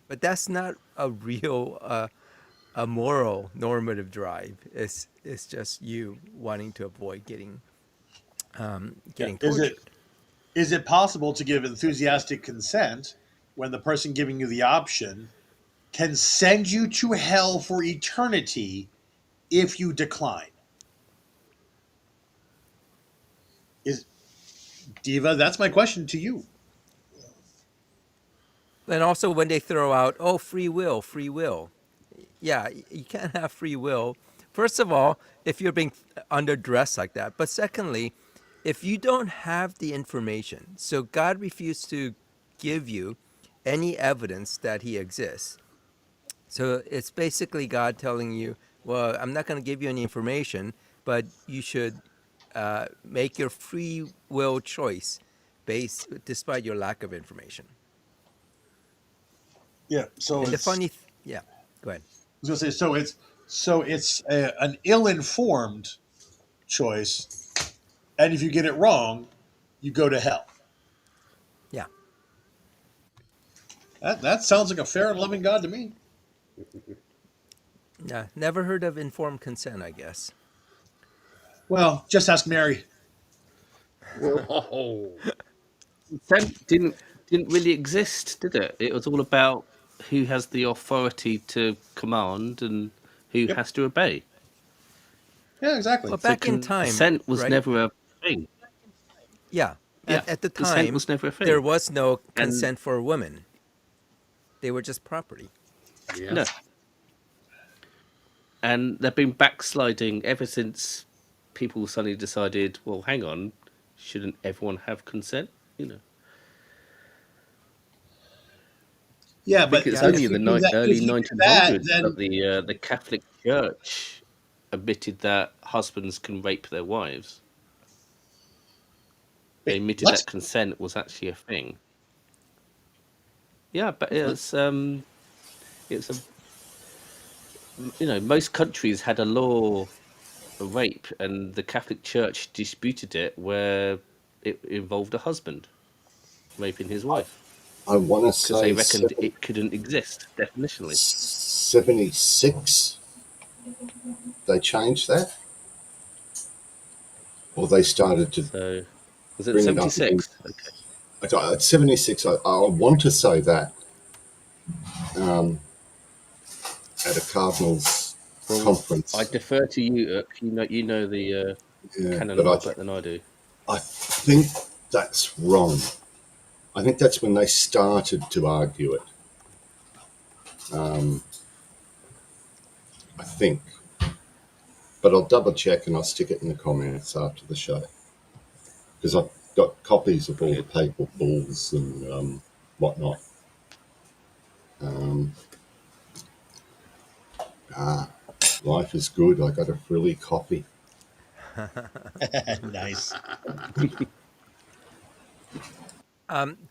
But that's not a real a moral normative drive. It's just you wanting to avoid Yeah. getting Is it tortured. is it possible to give enthusiastic consent when the person giving you the option can send you to hell for eternity if you decline? Is Diva? That's my question to you. And also when they throw out, oh, free will, free will. Yeah, you can't have free will. First of all, if you're being underdressed like that. But secondly, if you don't have the information, so God refused to give you any evidence that He exists. So it's basically God telling you, well, I'm not going to give you any information, but you should make your free will choice based despite your lack of information. Yeah. So And the it's funny, yeah, go ahead. I was gonna say so it's an ill-informed choice, and if you get it wrong, you go to hell. Yeah. That sounds like a fair and loving God to me. Yeah, never heard of informed consent, I guess. Well, just ask Mary. Well, Oh, consent didn't really exist, did it? It was all about who has the authority to command and who Yep. has to obey. Yeah, exactly. Well, So back in time, consent was right? never a thing. Yeah. Yeah, At the consent time, was never a there thing. was no And consent for women. They were just property. yeah. no, and they've been backsliding ever since people suddenly decided, well, hang on, shouldn't everyone have consent? You know, Yeah, I think but it's Yeah, only if in you the do that, early if you do that, 1900s that then the Catholic Church admitted that husbands can rape their wives. They wait, admitted what? that consent was actually a thing. Yeah, but What? it's a most countries had a law of rape, and the Catholic Church disputed it where it involved a husband raping his wife I want to because they say reckoned it couldn't exist definitionally. 76 they changed that, or they started to So was it bring it up again. 76? Okay. At 76, I want to say that um, at a Cardinals Well, I conference. defer to you. You know the Yeah, canon but law better than I do. I think that's wrong. I think that's when they started to argue it. Um, I think, but I'll double check and I'll stick it in the comments after the show because I've got copies of all the Brilliant. papal bulls and whatnot. Um, ah, life is good. I got a frilly copy. Nice.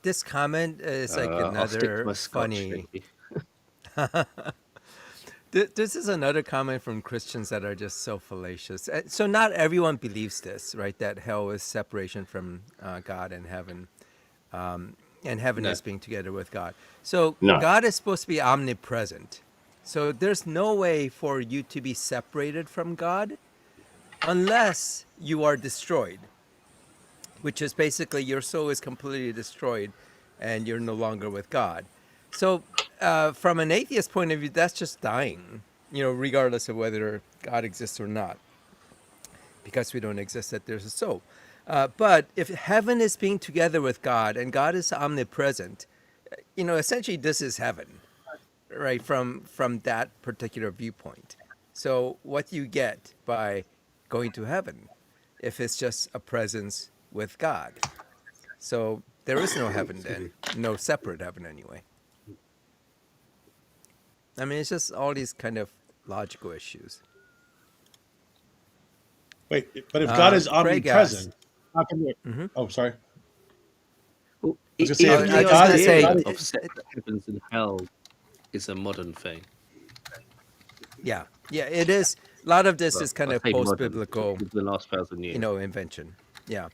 This comment is like I'll stick to another my scotch, thank funny. you. This is another comment from Christians that are just so fallacious. So not everyone believes this, right? That hell is separation from God and heaven No, is being together with God. So No, God is supposed to be omnipresent. So there's no way for you to be separated from God unless you are destroyed, which is basically your soul is completely destroyed and you're no longer with God. So, from an atheist point of view, that's just dying, regardless of whether God exists or not, because we don't exist, that there's a soul. But if heaven is being together with God and God is omnipresent, essentially this is heaven, right? From that particular viewpoint. So what do you get by going to heaven if it's just a presence with God? So there is no heaven Excuse me. then, no separate heaven anyway. I mean, it's just all these kind of logical issues. Wait, but if God is Craig asked. omnipresent, how can we? Hmm. Oh, sorry. I Well, was gonna say Oh, I even was the if just God gonna is if idea say, God is of separate heavens and hell is a modern thing. yeah, yeah, it is. A lot of this Well, is kind I of say modern, post-biblical, the last 1,000 years. invention. Yeah.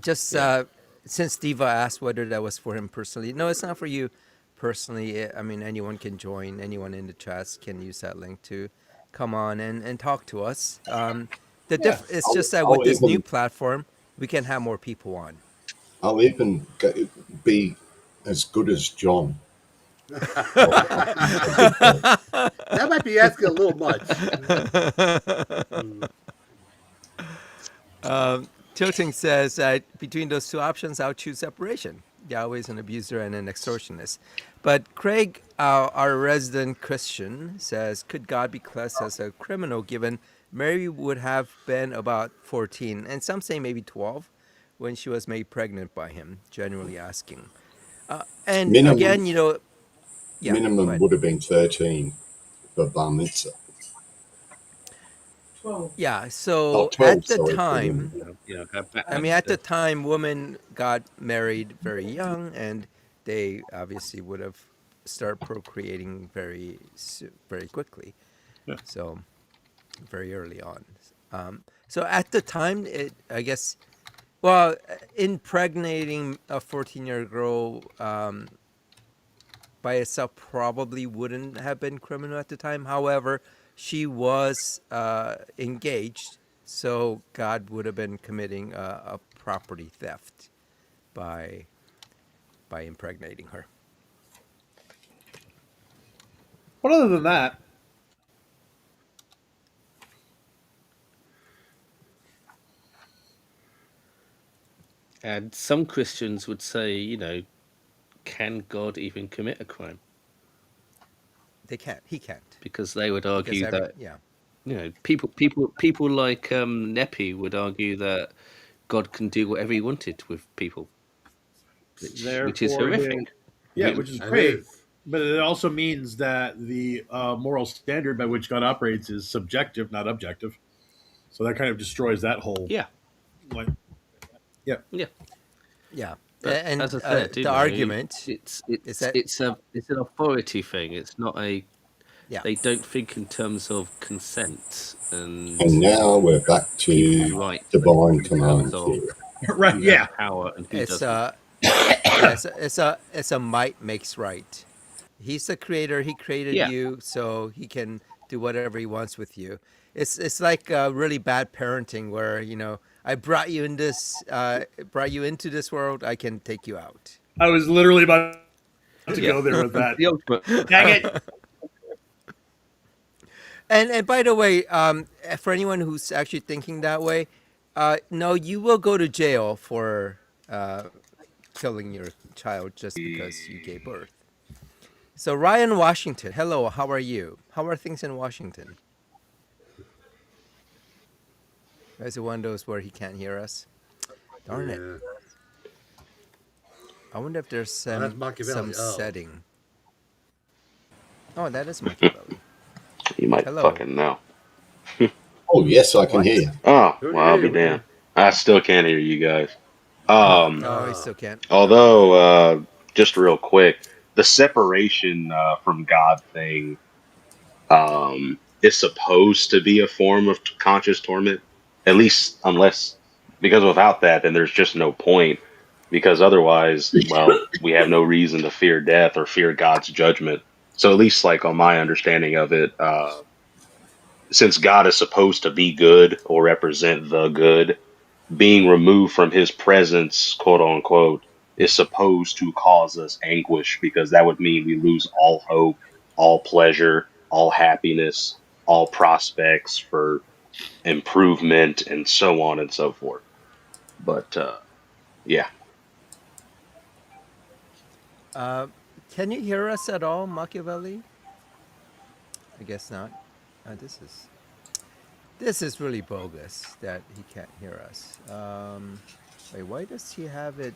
Just Yeah. since Diva asked whether that was for him personally, no, it's not for you personally. I mean, anyone can join. Anyone in the chats can use that link to come on and talk to us. yeah. It's just that with I'll this new even platform, we can have more people on. I'll even be as good as John. A good boy. That might be asking a little much. Tilting says that between those two options, I'll choose separation. Yahweh is an abuser and an extortionist. But Craig, our resident Christian, says, could God be classed as a criminal given Mary would have been about 14, and some say maybe 12, when she was made pregnant by him, generally asking. And Minimum again, yeah, go minimum ahead. would have been 13 for bar mitzvah. Yeah, Oh, so 12, at the sorry, for women. time, I mean, at The, the time, women got married very young, and they obviously would have started procreating very quickly. Yeah. So very early on. So at the time, I guess, well, impregnating a 14-year girl by itself probably wouldn't have been criminal at the time. However, she was engaged, so God would have been committing a property theft by impregnating her. But other than that, and some Christians would say, can God even commit a crime? They can't. He can't Because they would because argue that yeah. people like Nepi would argue that God can do whatever he wanted with people, which is therefore, horrific. yeah, which is That great. is. But it also means that the moral standard by which God operates is subjective, not objective. So that kind of destroys that whole Yeah, like, yeah. yeah. Yeah, But and as I said, the argument is that it's an authority thing. It's not a. yeah, They don't think in terms of consent and And now we're back people's to rights. They think divine in terms command of here. Right, who has yeah. power and who it's doesn't. yeah, it's a might makes right. He's the creator. He created Yeah, you, so he can do whatever he wants with you. It's like really bad parenting, where I brought you into this world. I can take you out. I was literally about to yeah. go there with that. The ultimate. Dang it. And by the way, for anyone who's actually thinking that way, no, you will go to jail for killing your child just because you gave birth. So Ryan Washington, hello, how are you? How are things in Washington? Is it one of those where he can't hear us? Darn it! Yeah. I wonder if there's Oh, that's some Machiavelli. Oh. setting. Oh, that is Machiavelli. You might Hello. fucking know. Oh, yes, I can hear What? you. Oh, We can well, hear I'll you. be We can damned. hear I still can't hear you guys. Um, No, he you. still can't. although, just real quick, the separation from God thing is supposed to be a form of conscious torment, at least unless, because without that, then there's just no point. Because otherwise, well, we have no reason to fear death or fear God's judgment. So at least, like on my understanding of it, since God is supposed to be good or represent the good, being removed from his presence, quote unquote, is supposed to cause us anguish because that would mean we lose all hope, all pleasure, all happiness, all prospects for improvement and so on and so forth. But yeah, Uh, can you hear us at all, Machiavelli? I guess not. This is really bogus that he can't hear us. Wait, why does he have it?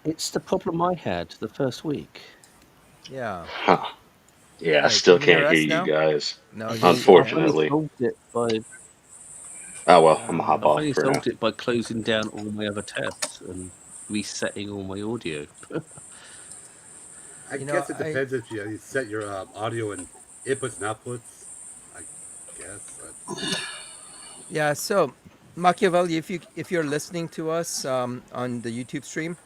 It's the problem I had the first week. Yeah. huh. Yeah, I Wait, still can you hear can't hear us you now? guys, No, he I've can't. only unfortunately. solved it by Oh well, I'm gonna hop I've off only for now. solved it by closing down all my other tabs and resetting all my audio. I You know, guess it depends if you set your audio and inputs and outputs. I guess. yeah. So, Machiavelli, if you're listening to us on the YouTube stream,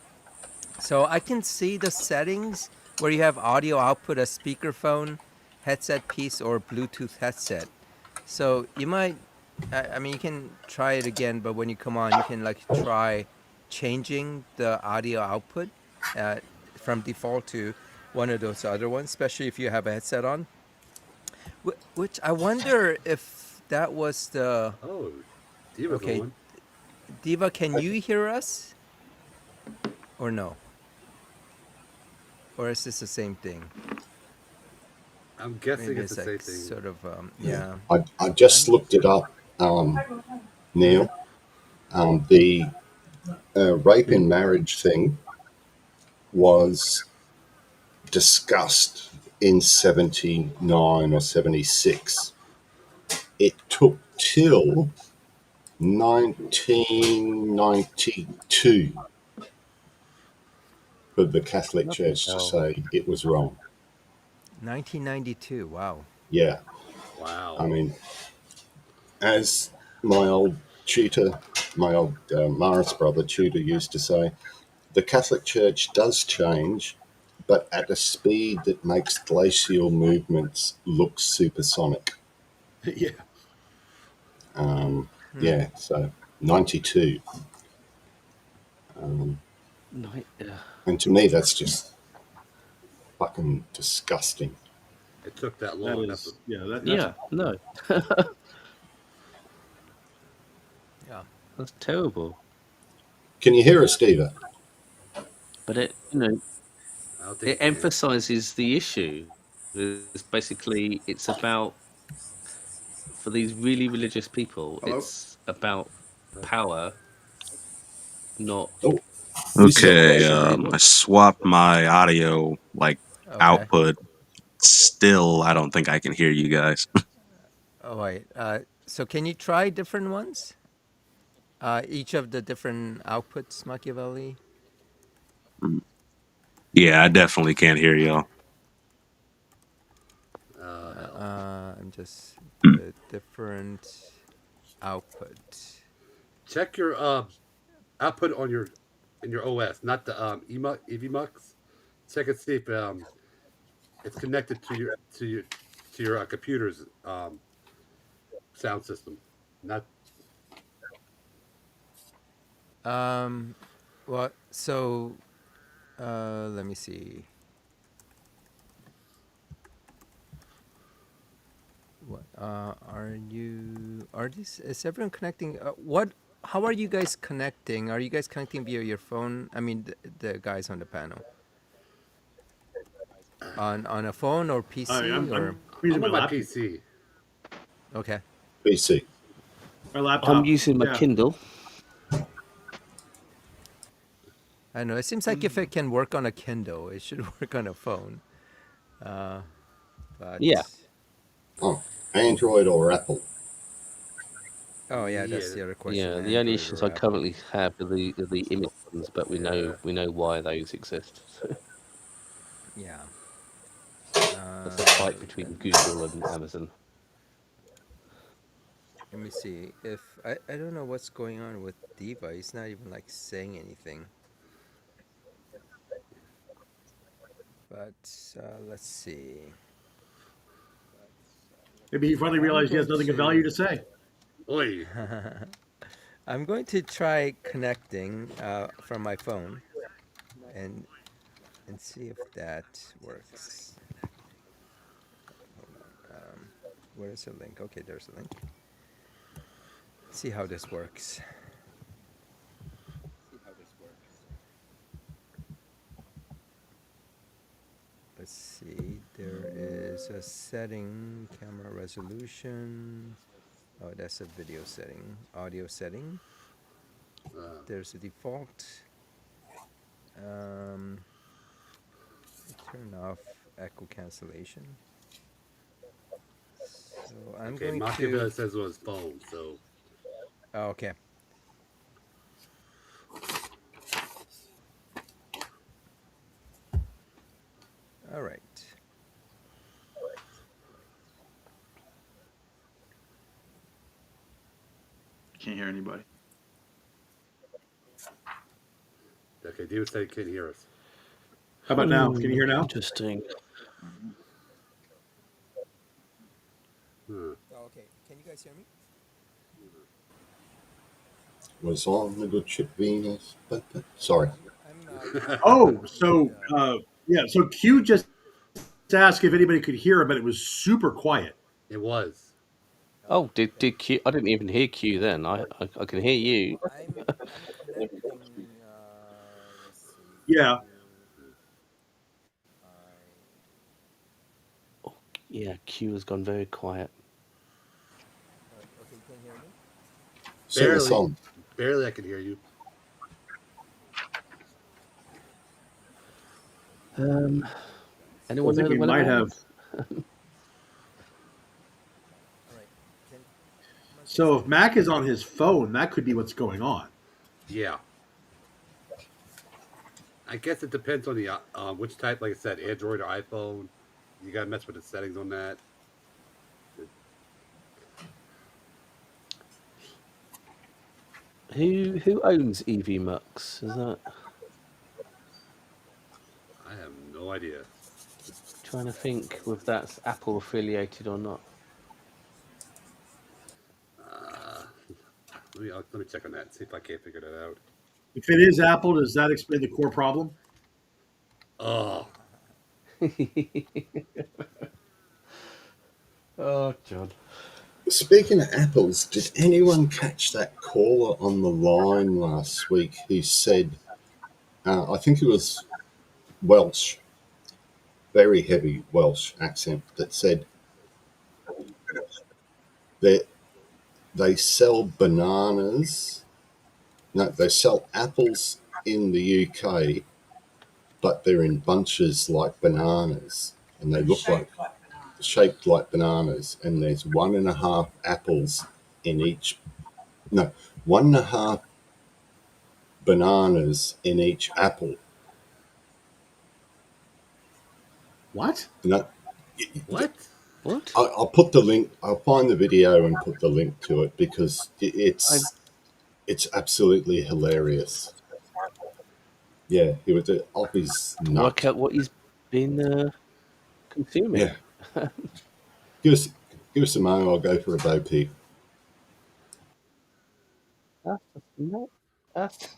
so I can see the settings where you have audio output as speakerphone, headset piece, or Bluetooth headset. So you might, I mean, you can try it again, but when you come on, you can like try changing the audio output uh, from default to one of those other ones, especially if you have a headset on. Which I wonder if that was the. Oh, Diva's Okay, on. Diva, can you hear us or no? Or is this the same thing? I'm guessing Maybe it's the it's same like thing. sort of, Yeah, yeah. I just I'm. looked it up, Mm-hmm. Neil. The rape in marriage thing was discussed in 79 or 76. It took till 1992 for the Catholic Bloody Church to hell. say it was wrong. 1992. Wow. Yeah, I Wow. mean, as my old tutor, my old Morris brother tutor used to say, the Catholic Church does change, but at a speed that makes glacial movements look supersonic. Yeah. Um, Hmm. yeah, so 92. Night, And to me, that's just fucking disgusting. It took that That long. That's what. is, yeah, that's yeah, no, Yeah. that's terrible. Can you hear us, Steve? But I don't think it you can. emphasizes the issue. It's basically it's about for these really religious people. hello. It's about power, not Oh, we still Okay, got you. what. I swapped my audio like Okay. output. Still, I don't think I can hear you guys. Oh wait. So can you try different ones? Each of the different outputs, Machiavelli. Yeah, I definitely can't hear y'all. Hell. I'm just Mm. the different output. Check your output on your in your OS, not the EVMux. Check and see if it's connected to your computer's sound system. Not Um, well, so let me see. What are you? Are these? Is everyone connecting? What? How are you guys connecting? Are you guys connecting via your phone? I mean, the guys on the panel on a phone or PC or I'm using I'm my on my laptop. PC. okay. BC. My I'm laptop. using my Yeah. Kindle. I don't know. It seems like if it can work on a Kindle, it should work on a phone. Uh, Yeah, but Oh, Android or Apple? oh yeah, that's Yeah, the other question: yeah. The only Android issues or I Apple. currently have are the image ones, but yeah. we know why those exist. So Yeah. that's a fight Let between me Google and Amazon. let me see if I don't know what's going on with Diva. He's not even like saying anything. But let's see. Maybe he finally I'm realized he has going nothing of value to. to say. Oi. I'm going to try connecting from my phone and see if that works. Hold on. Where is the link? Okay, there's a link. Let's see how this works. Let's see. There is a setting, camera resolution. Oh, that's a video setting. Audio setting. There's a default. Turn off echo cancellation. So I'm Okay, going to. Machiavelli says it was his phone, so Oh, okay. All right. Can't hear anybody. okay. David said he can't hear us. How about now? Can you hear now? Interesting. Hmm. Oh, okay. Can you guys hear me? Was on the good ship Venus. But sorry. I'm Oh, so yeah. So Q just asked if anybody could hear him, but it was super quiet. It was. Oh, did Q? I didn't even hear Q then. I can hear you. I'm connecting. Let's see. Yeah. Yeah, Q has gone very quiet. Okay, you can hear me. Sing a Barely, song. barely. I can hear you. Anyone I think know the we weather might man? have. All right. Come on, say So if something. Mac is on his phone, that could be what's going on. Yeah. I guess it depends on the which type. Like I said, Android or iPhone. You gotta mess with the settings on that. Who owns EV Mux? Is that? I have no idea. Trying to think if that's Apple affiliated or not. Let me check on that. See if I can't figure that out. If it is Apple, does that explain the core problem? Oh, Oh, John. Speaking of apples, did anyone catch that caller on the line last week who said, I think it was Welsh, very heavy Welsh accent, that said that they sell bananas, no, they sell apples in the UK, but they're in bunches like bananas, and they look like shaped like bananas, and there's 1.5 apples in each. No, 1.5 bananas in each apple. What? And what? What? I'll put the link. I'll find the video and put the link to it because it's absolutely hilarious. Yeah, he was off his Work nut. out what he's been consuming. Yeah, give us give us a moment. I'll go for a bow peep. That's no. That's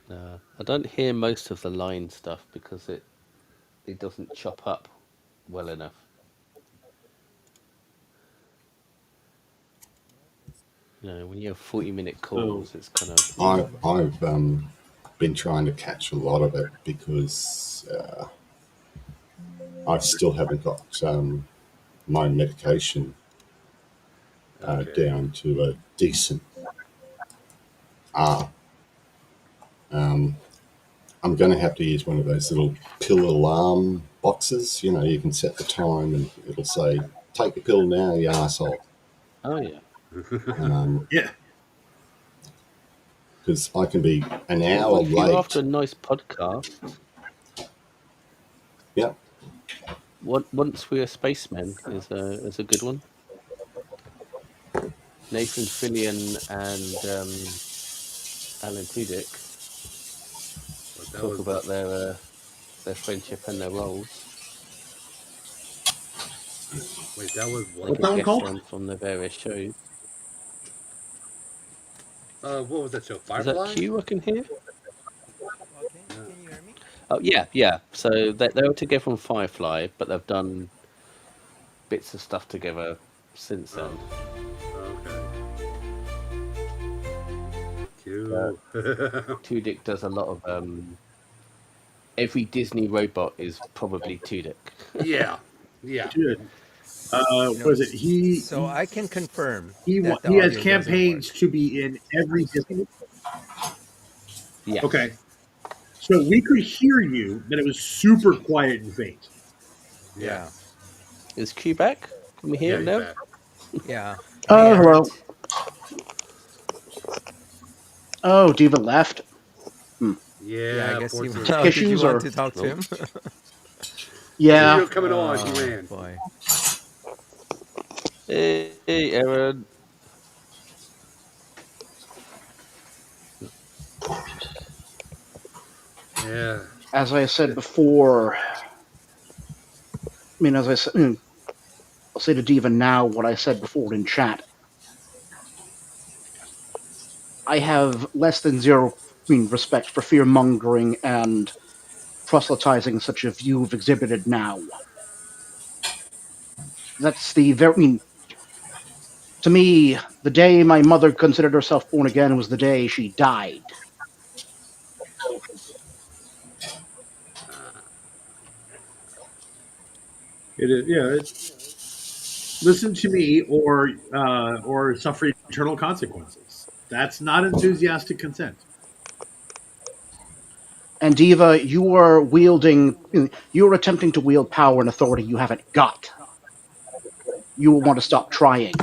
no. I don't hear most of the line stuff because it doesn't chop up well enough. You know, when you have 40-minute calls, it's kind of. I've been trying to catch a lot of it because I still haven't got my medication Okay. down to a decent R. I'm going to have to use one of those little pill alarm boxes. You know, you can set the time and it'll say, "Take a pill now, you asshole." Oh yeah. Yeah. Because I can be an Well, hour if you're after late. a nice podcast, Yep. Once We're Spacemen is a good one. Nathan Fillion and Alan Tudyk But that talk was about their friendship and their roles. wait. That was They what? What's that get one guests called? on from their various shows. What was that show? Is that Firefly? Q I can hear? Well, No. can you hear me? Oh yeah, yeah. So they were together on Firefly, but they've done bits of stuff together since Oh, then. okay. Uh, Q. Tudyk does a lot of every Disney robot is probably Tudyk. Yeah, yeah. Good. You know, Was it so I can confirm that the he has audio doesn't campaigns work. to be in every Disney. Yes. Okay, so we could hear you, but it was super quiet and faint. Yeah, Yes. Is Q back? Can we hear Yeah, him he's now? back. yeah. Hey, Hello. Errant. Oh, Diva left. Hmm. Yeah, I Yeah, guess you. unfortunately. Tech Oh, did you issues want or to talk to Nope. him? As soon as you yeah. were coming on, he Oh ran. boy. Hey, Aaron. Yeah. As I said before, as I said, I'll say to Diva now what I said before in chat. I have less than zero, respect for fear mongering and proselytizing such as you've exhibited now. That's the very. To me, the day my mother considered herself born again was the day she died. Uh, It is, yeah. Listen to me, or suffer eternal consequences. That's not enthusiastic consent. And Diva, you are wielding. You are attempting to wield power and authority you haven't got. You will want to stop trying.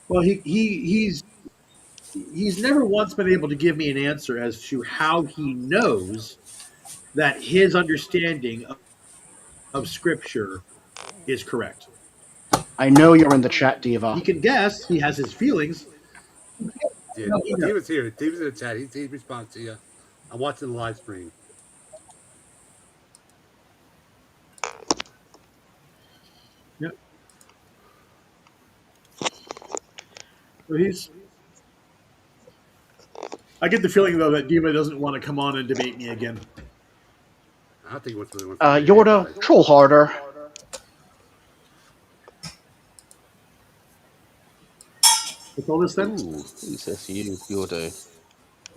Well, he's never once been able to give me an answer as to how he knows that his understanding of scripture is correct. I know you're in the chat, He Diva. can guess. He has his feelings. yeah, No, he knows. David's here. David's in the chat. He responds to you. I'm watching the live stream. Yeah. So he's. I get the feeling though that Diva doesn't want to come on and debate me again. I don't think he really wants to debate Yorda, anybody. troll harder. What's all this then? Ooh, who says you, Yordo?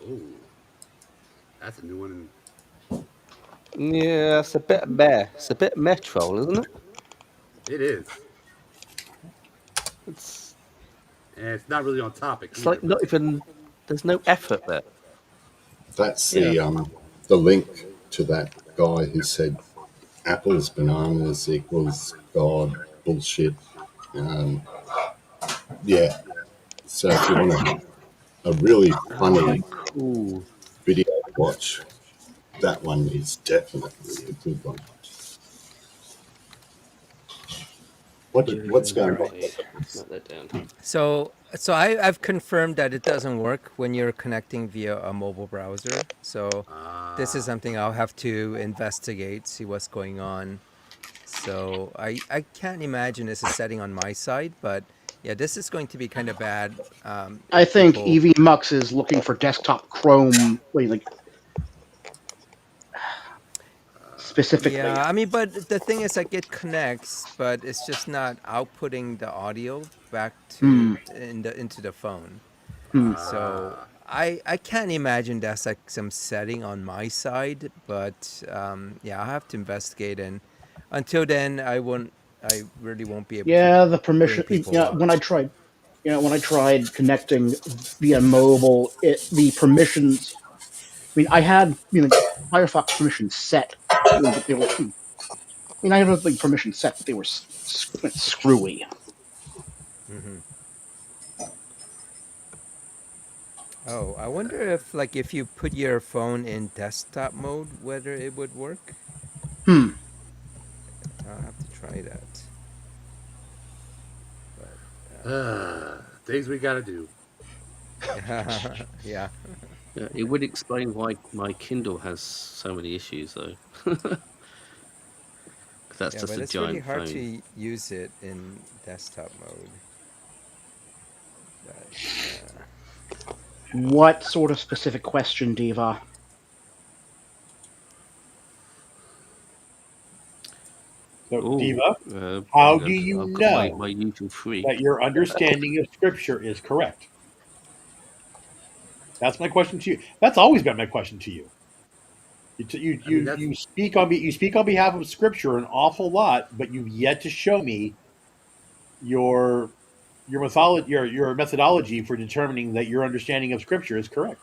Oh, that's a new one. Yeah, it's a bit meh. It's a bit meh troll, isn't it? It is, It's and it's not really on topic it's either. like But not even. There's no effort there. That's Yeah. the link to that guy who said apples, bananas equals God bullshit. Um, yeah. So if you want a really Oh, funny cool. video to watch, that one is definitely a good one. What's All going on? right. Note that down. So I've confirmed that it doesn't work when you're connecting via a mobile browser. So this is ah, something I'll have to investigate, see what's going on. So I can't imagine this is setting on my side, but yeah, this is going to be kind of bad I if think people. EV Mux is looking for desktop Chrome, specifically. Yeah, I mean, but the thing is, like, it connects, but it's just not outputting the audio back to Hmm. into the phone. Hmm. So ah. I can't imagine that's like some setting on my side, but yeah, I'll have to investigate. And until then, I really won't be able to Yeah, the bring permission. people Yeah, up. when I tried. Yeah, when I tried connecting via mobile, the permissions. I had Firefox permissions set, but they were. I had the permissions set, but they were screwy. Hmm. Oh, I wonder if like if you put your phone in desktop mode, whether it would work. Hmm. I'll have to try that. But Things we gotta do. yeah. Yeah, it would explain why my Kindle has so many issues, though. 'Cause that's Yeah, just but a it's really giant hard phone. to use it in desktop mode. But What sort of specific question, Diva? So, Oh, Diva, how hang do on. you I've got my, know my usual three. that your understanding of Scripture is correct? That's my question to you. That's always been my question to you. I mean, that's You speak on behalf of Scripture an awful lot, but you've yet to show me your your methodology for determining that your understanding of Scripture is correct.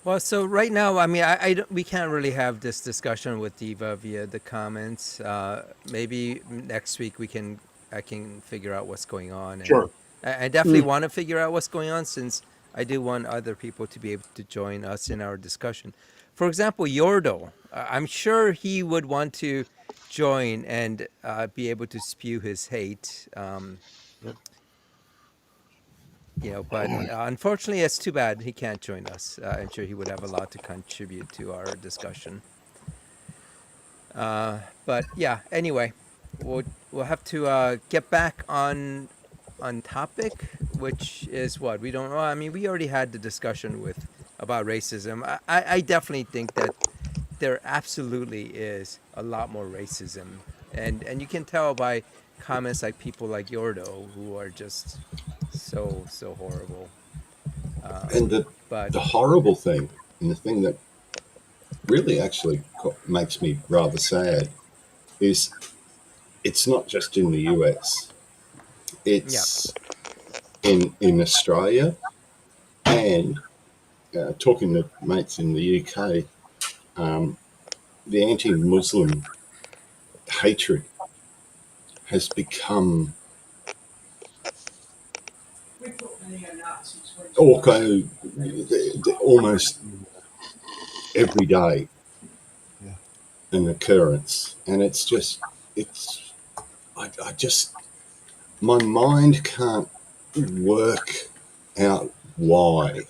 Well, so right now, I mean, we can't really have this discussion with Diva via the comments. Maybe next week I can figure out what's going on, and Sure. I definitely Mm, want to figure out what's going on since I do want other people to be able to join us in our discussion. For example, Yordo, I'm sure he would want to join and be able to spew his hate. But unfortunately, it's too bad he can't join us. I'm sure he would have a lot to contribute to our discussion. But yeah, anyway, we'll have to get back on topic, which is what we don't know. I mean, we already had the discussion with about racism. I definitely think that there absolutely is a lot more racism, and you can tell by comments like people like Yordo who are just so horrible. And But the horrible thing, and the thing that really actually makes me rather sad, is it's not just in the US. yeah, It's in Australia and talking to mates in the UK. Um, the anti-Muslim hatred has become almost every day Yeah. an occurrence, and it's I just my mind can't work out why.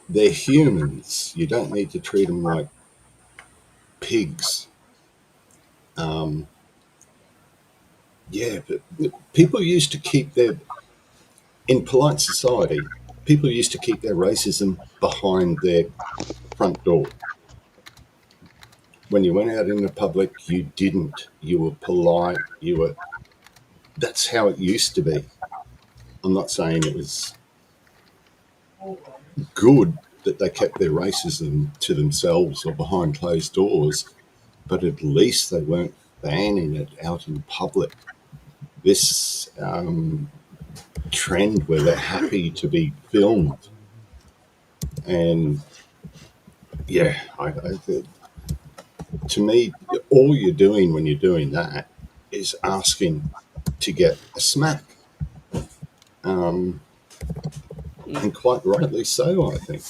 They're humans. You don't need to treat them like pigs. Um, yeah, but people used to keep their in polite society. People used to keep their racism behind their front door. When you went out in the public, you didn't. You were polite. You were. That's how it used to be. I'm not saying it was good that they kept their racism to themselves or behind closed doors, but at least they weren't banning it out in public. This trend where they're happy to be filmed, and yeah, to me, all you're doing when you're doing that is asking to get a smack, um, Mm. and quite rightly so, I think.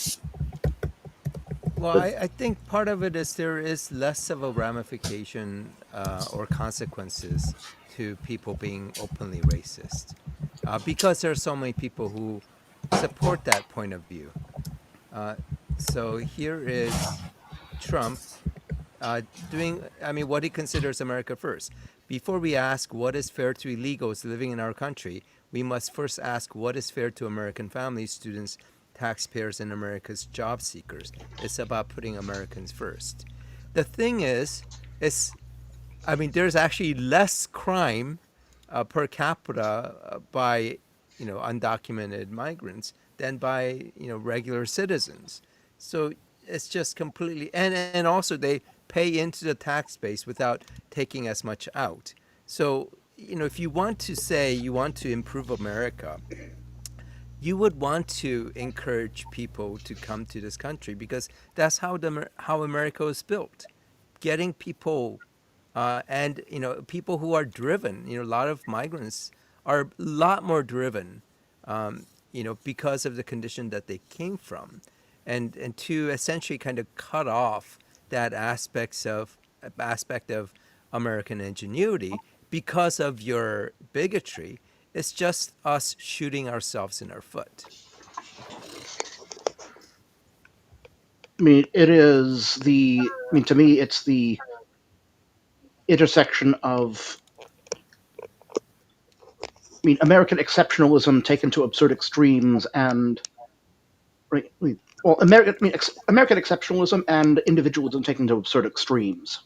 well, But I think part of it is there is less of a ramification or consequences to people being openly racist because there are so many people who support that point of view. Uh, so here is Trump doing, I mean, what he considers America first. Before we ask what is fair to illegals living in our country, we must first ask what is fair to American families, students, taxpayers, and America's job seekers. It's about putting Americans first. The thing is, I mean, there's actually less crime per capita by undocumented migrants than by regular citizens. So it's just completely and also they pay into the tax base without taking as much out. So if you want to say you want to improve America, you would want to encourage people to come to this country because that's how America is built. Getting people and people who are driven. A lot of migrants are a lot more driven, because of the condition that they came from, and to essentially kind of cut off that aspect of American ingenuity because of your bigotry. It's just us shooting ourselves in our foot. I mean, it is the. I mean, to me, it's the intersection of mean, American exceptionalism taken to absurd extremes, and right, well, American exceptionalism and individualism taken to absurd extremes.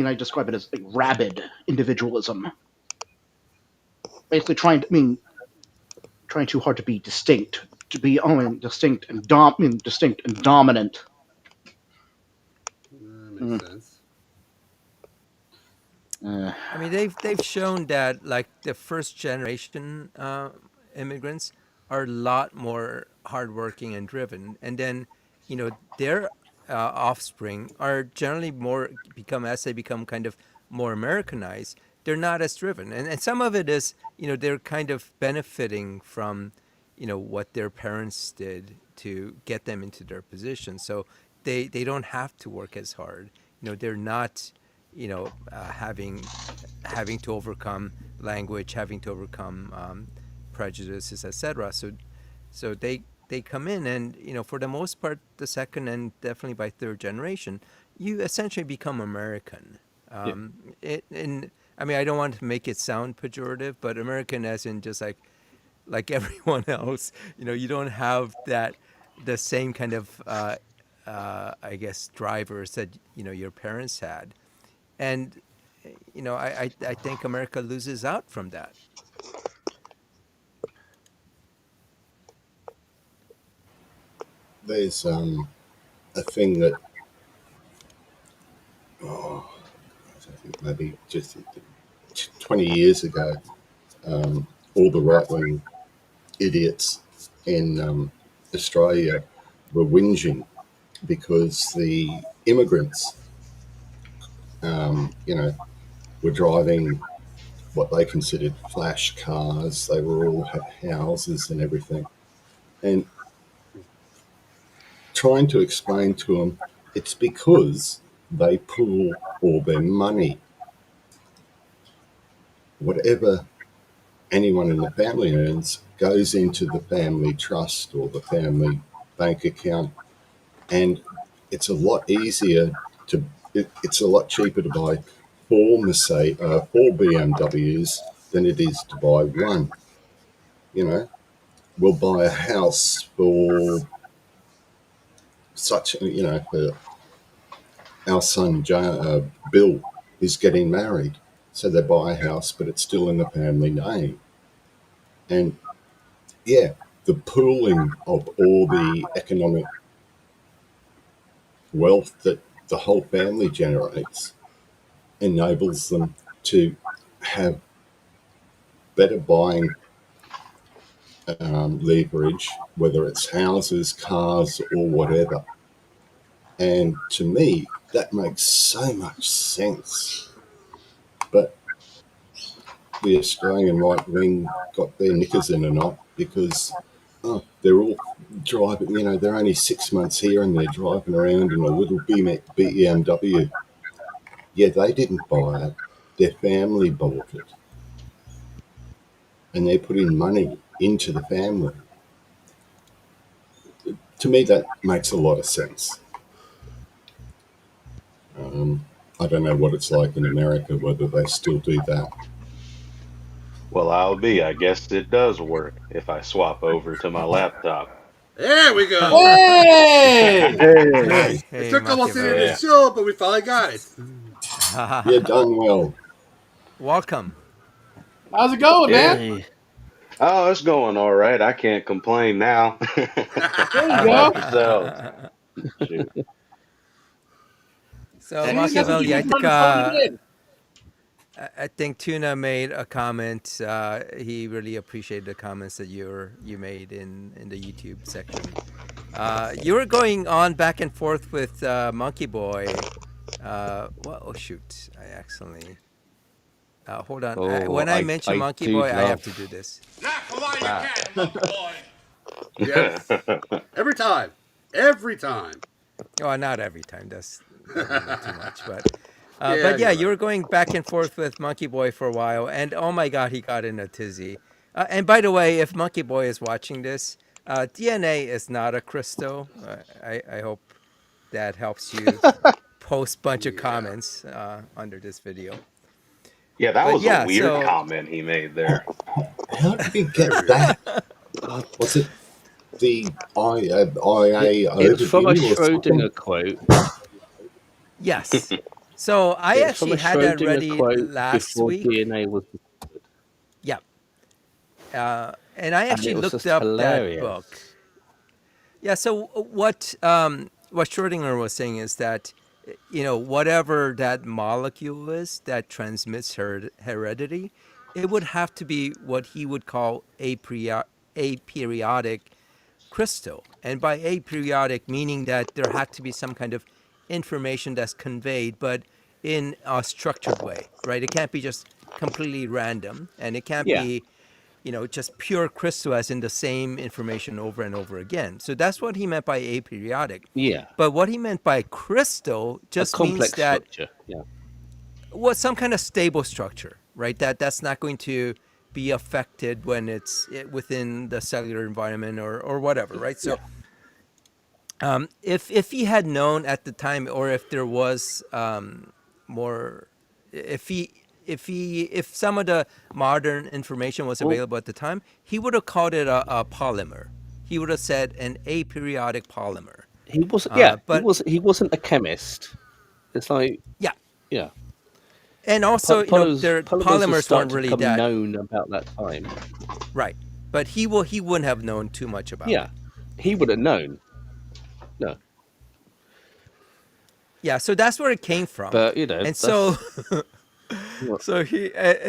I describe it as like rabid individualism, basically trying too hard to be distinct, to be distinct and dominant. That makes Mm, sense. uh, I mean, they've shown that like the first generation immigrants are a lot more hardworking and driven, and then their offspring are generally more become as they become kind of more Americanized. They're not as driven, and some of it is they're kind of benefiting from what their parents did to get them into their position, so they don't have to work as hard. They're not having to overcome language, having to overcome prejudices, etc. So they come in, and for the most part, the second and definitely by third generation, you essentially become American. Yeah. I mean, I don't want to make it sound pejorative, but American as in just like everyone else. You don't have the same kind of I guess drivers that your parents had, and I think America loses out from that. There's a thing that, oh, I think maybe just 20 years ago, all the right wing idiots in Australia were whinging because the immigrants, you know, were driving what they considered flash cars. They were all had houses and everything. And trying to explain to them it's because they pool all their money. Whatever anyone in the family earns goes into the family trust or the family bank account, and it's a lot easier it's a lot cheaper to buy four BMWs than it is to buy one. You know, we'll buy a house for for our son Bill is getting married, so they buy a house, but it's still in the family name. And yeah, the pooling of all the economic wealth that the whole family generates enables them to have better buying leverage, whether it's houses, cars, or whatever. And to me, that makes so much sense. But the Australian right wing got their knickers in a knot because they're all driving, they're only 6 months here and they're driving around in a little BMW. Yeah, they didn't buy it, their family bought it. And they're putting money into the family. To me, that makes a lot of sense. I don't know what it's like in America, whether they still do that. Well, I guess it does work if I swap over to my laptop. There we go. Hey! hey, Hey, Nice. It hey, took almost the end of the Machiavelli. Yeah. show, but we finally got it. You done well. Welcome. How's it going, man? Yeah. Hey, Oh, it's going all right. I can't complain now. There you How go. about yourselves? Shoot. So See, that's what you Machiavelli, do from phoning in. I think Tuna made a comment. He really appreciated the comments that you made in the YouTube section. You were going on back and forth with Monkey Boy. Well, oh shoot! I accidentally. Hold on. oh, When I mention I Monkey do Boy, I have to do love this. that. Yes. Every time. Every time. Oh, not every time. That would be too much. But Yeah, but yeah, you're you right. were going back and forth with Monkey Boy for a while, and oh my God, he got in a tizzy. And by the way, if Monkey Boy is watching this, DNA is not a crystal. I hope that helps you post bunch of Yeah. comments under this video. Yeah, that But was a yeah, weird so comment he made there. How did he Very get weird. that? Was it the IA It's from a overview or something? Schrodinger quote. yes. So I It's from actually a had that Schrodinger ready quote last before week. DNA was discovered, Yeah. And I and actually it was looked just up that book. hilarious. Yeah. So what Schrodinger was saying is that whatever that molecule is that transmits heredity, it would have to be what he would call aperiodic crystal. And by aperiodic, meaning that there had to be some kind of information that's conveyed, but in a structured way, right? It can't be just completely random, and it can't Yeah, be just pure crystal as in the same information over and over again. So that's what he meant by aperiodic. yeah, But what he meant by crystal a just means complex that structure. Yeah, some kind of stable structure, right? That's not going to be affected when it's within the cellular environment or whatever, right? yeah. So if he had known at the time, or if there was more, if he if some of the modern information was Well, available at the time, he would have called it a polymer. He would have said an aperiodic polymer. he wasn't. Yeah, he But was. He wasn't a chemist. It's like, yeah, yeah, and also their polymers were polymers weren't starting to really become that known about that time. right. But he wouldn't have known too much about Yeah, it. he would have known. No, Yeah, so that's where it came from. but And so that's what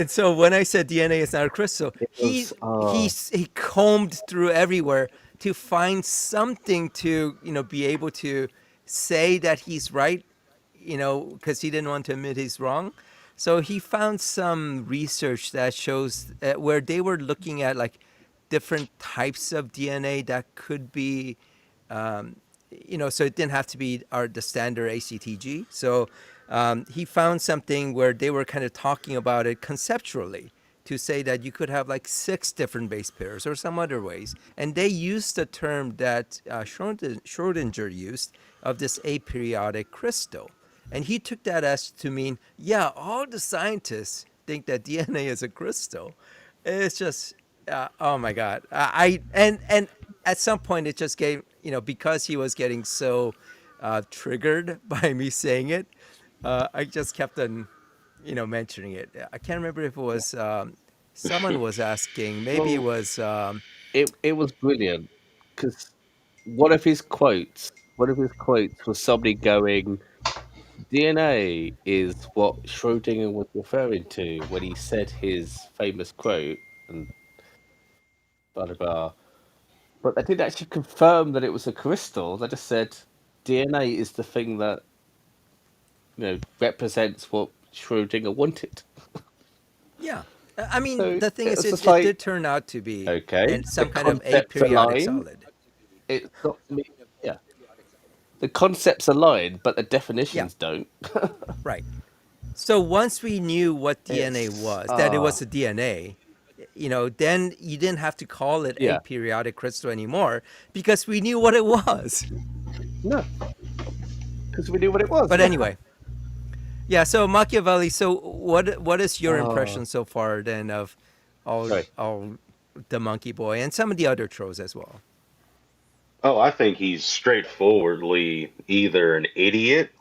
so when I said DNA is not a crystal, it he was. he combed through everywhere to find something to be able to say that he's right, because he didn't want to admit he's wrong. So he found some research that shows where they were looking at like different types of DNA that could be so it didn't have to be the standard ACTG. So he found something where they were kind of talking about it conceptually to say that you could have like 6 different base pairs or some other ways. And they used the term that Schrodinger used of this aperiodic crystal. And he took that as to mean, yeah, all the scientists think that DNA is a crystal. It's just, oh my God. And at some point it just gave, because he was getting so triggered by me saying it, I just kept on, mentioning it. I can't remember if it was someone was asking. Maybe it Well, was it was brilliant because one of his quotes was somebody going, DNA is what Schrodinger was referring to when he said his famous quote, and blah blah blah. But they didn't actually confirm that it was a crystal. They just said DNA is the thing that represents what Schrodinger wanted. yeah. I mean, So the thing it is, was just it did like, turn out to be okay, and the some kind of concepts aperiodic align. solid. It's not me. Yeah, the concepts align, but the Yeah, definitions don't. right. So once we knew what DNA It's was, that it was a DNA, then you didn't have to call it yeah, aperiodic crystal anymore because we knew what it was. no, because we knew what it was. But anyway, yeah. So Machiavelli. So what is your Oh, impression so far then of sorry. all the Monkey Boy and some of the other trolls as well? Oh, I think he's straightforwardly either an idiot,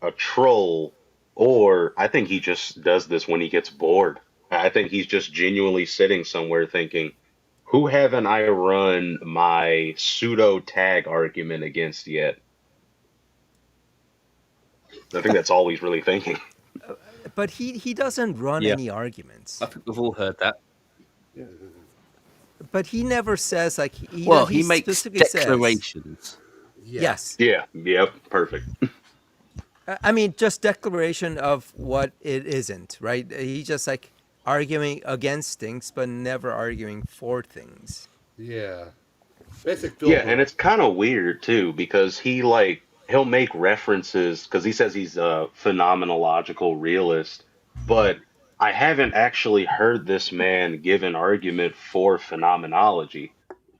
a troll, or I think he just does this when he gets bored. I think he's just genuinely sitting somewhere thinking, who haven't I run my pseudo tag argument against yet? I think that's all he's really thinking. But he doesn't run Yeah, any I arguments. think we've all heard that. But he never says like Well, he he makes specifically says declarations. Yeah. yes. Yeah, yep, perfect. I mean, just declaration of what it isn't, right? He just like arguing against things, but never arguing for things. Yeah. Basic Yeah, and filter. it's kind of weird too because he'll make references because he says he's a phenomenological realist, but I haven't actually heard this man give an argument for phenomenology.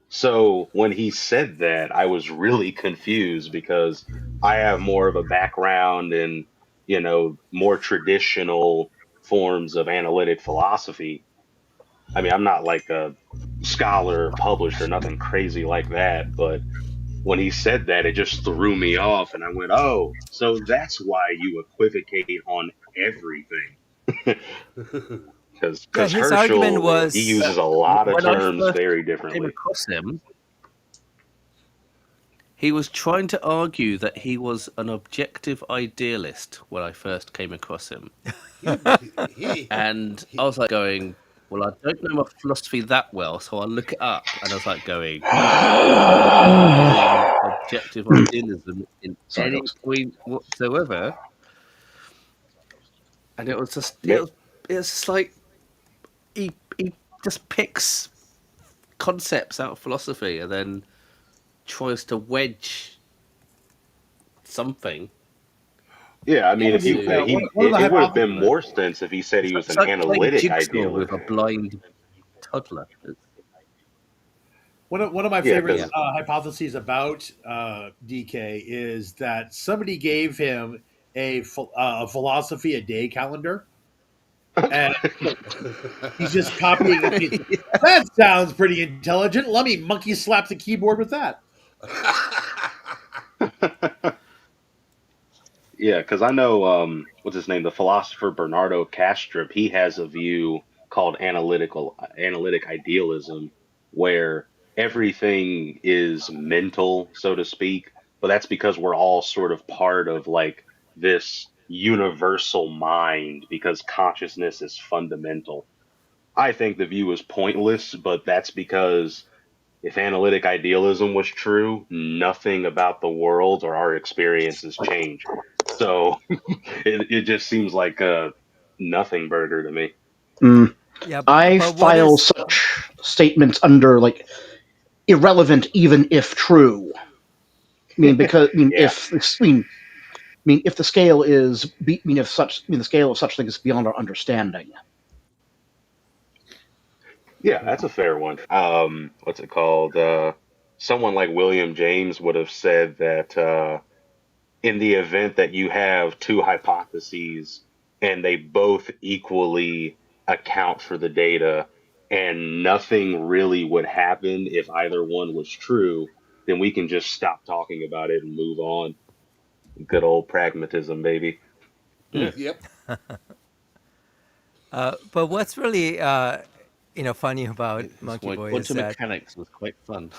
So when he said that, I was really confused because I have more of a background in, more traditional forms of analytic philosophy. I mean, I'm not like a scholar, published, or nothing crazy like that, but when he said that, it just threw me off, and I went, "Oh, so that's why you equivocate on everything." Yeah, Because his argument Herschel, he was uses a lot of When I terms first very came differently. across him, he was trying to argue that he was an objective idealist when I first came across him. he, he, And I he, was like going, well, I don't know my philosophy that well, so I'll look it up. And I was like going, I'm not arguing objective idealism in Sorry, any dogs. point whatsoever. And it was just, Ma- it was just like he just picks concepts out of philosophy and then tries to wedge something Yeah, I mean, if he Yeah, into he one of the it would have hypotheses. been it. more sense if he said he was It's an like playing analytic jigsaw idealist. with a blind toddler. One of my Yeah, favorite yeah. because hypotheses about DK is that somebody gave him a philosophy a day calendar, and he's just copying and pasting. That sounds pretty intelligent. Let me monkey slap the keyboard with that. yeah, because I know what's his name, the philosopher Bernardo Kastrup. He has a view called analytic idealism, where everything is mental, so to speak. But that's because we're all sort of part of like this universal mind because consciousness is fundamental. I think the view is pointless, but that's because if analytic idealism was true, nothing about the world or our experiences change. So it just seems like a nothing burger to me. Mm. Yeah, I but what file is such statements under like irrelevant, even if true. I mean, because Yeah, if the scale is, if such, the scale of such things is beyond our understanding. yeah, that's a fair one. What's it called? Someone like William James would have said that in the event that you have two hypotheses and they both equally account for the data and nothing really would happen if either one was true, then we can just stop talking about it and move on. Good old pragmatism, baby. Hmm. yep. but what's really funny about That's Monkey why Boy is quantum that mechanics was quite fun.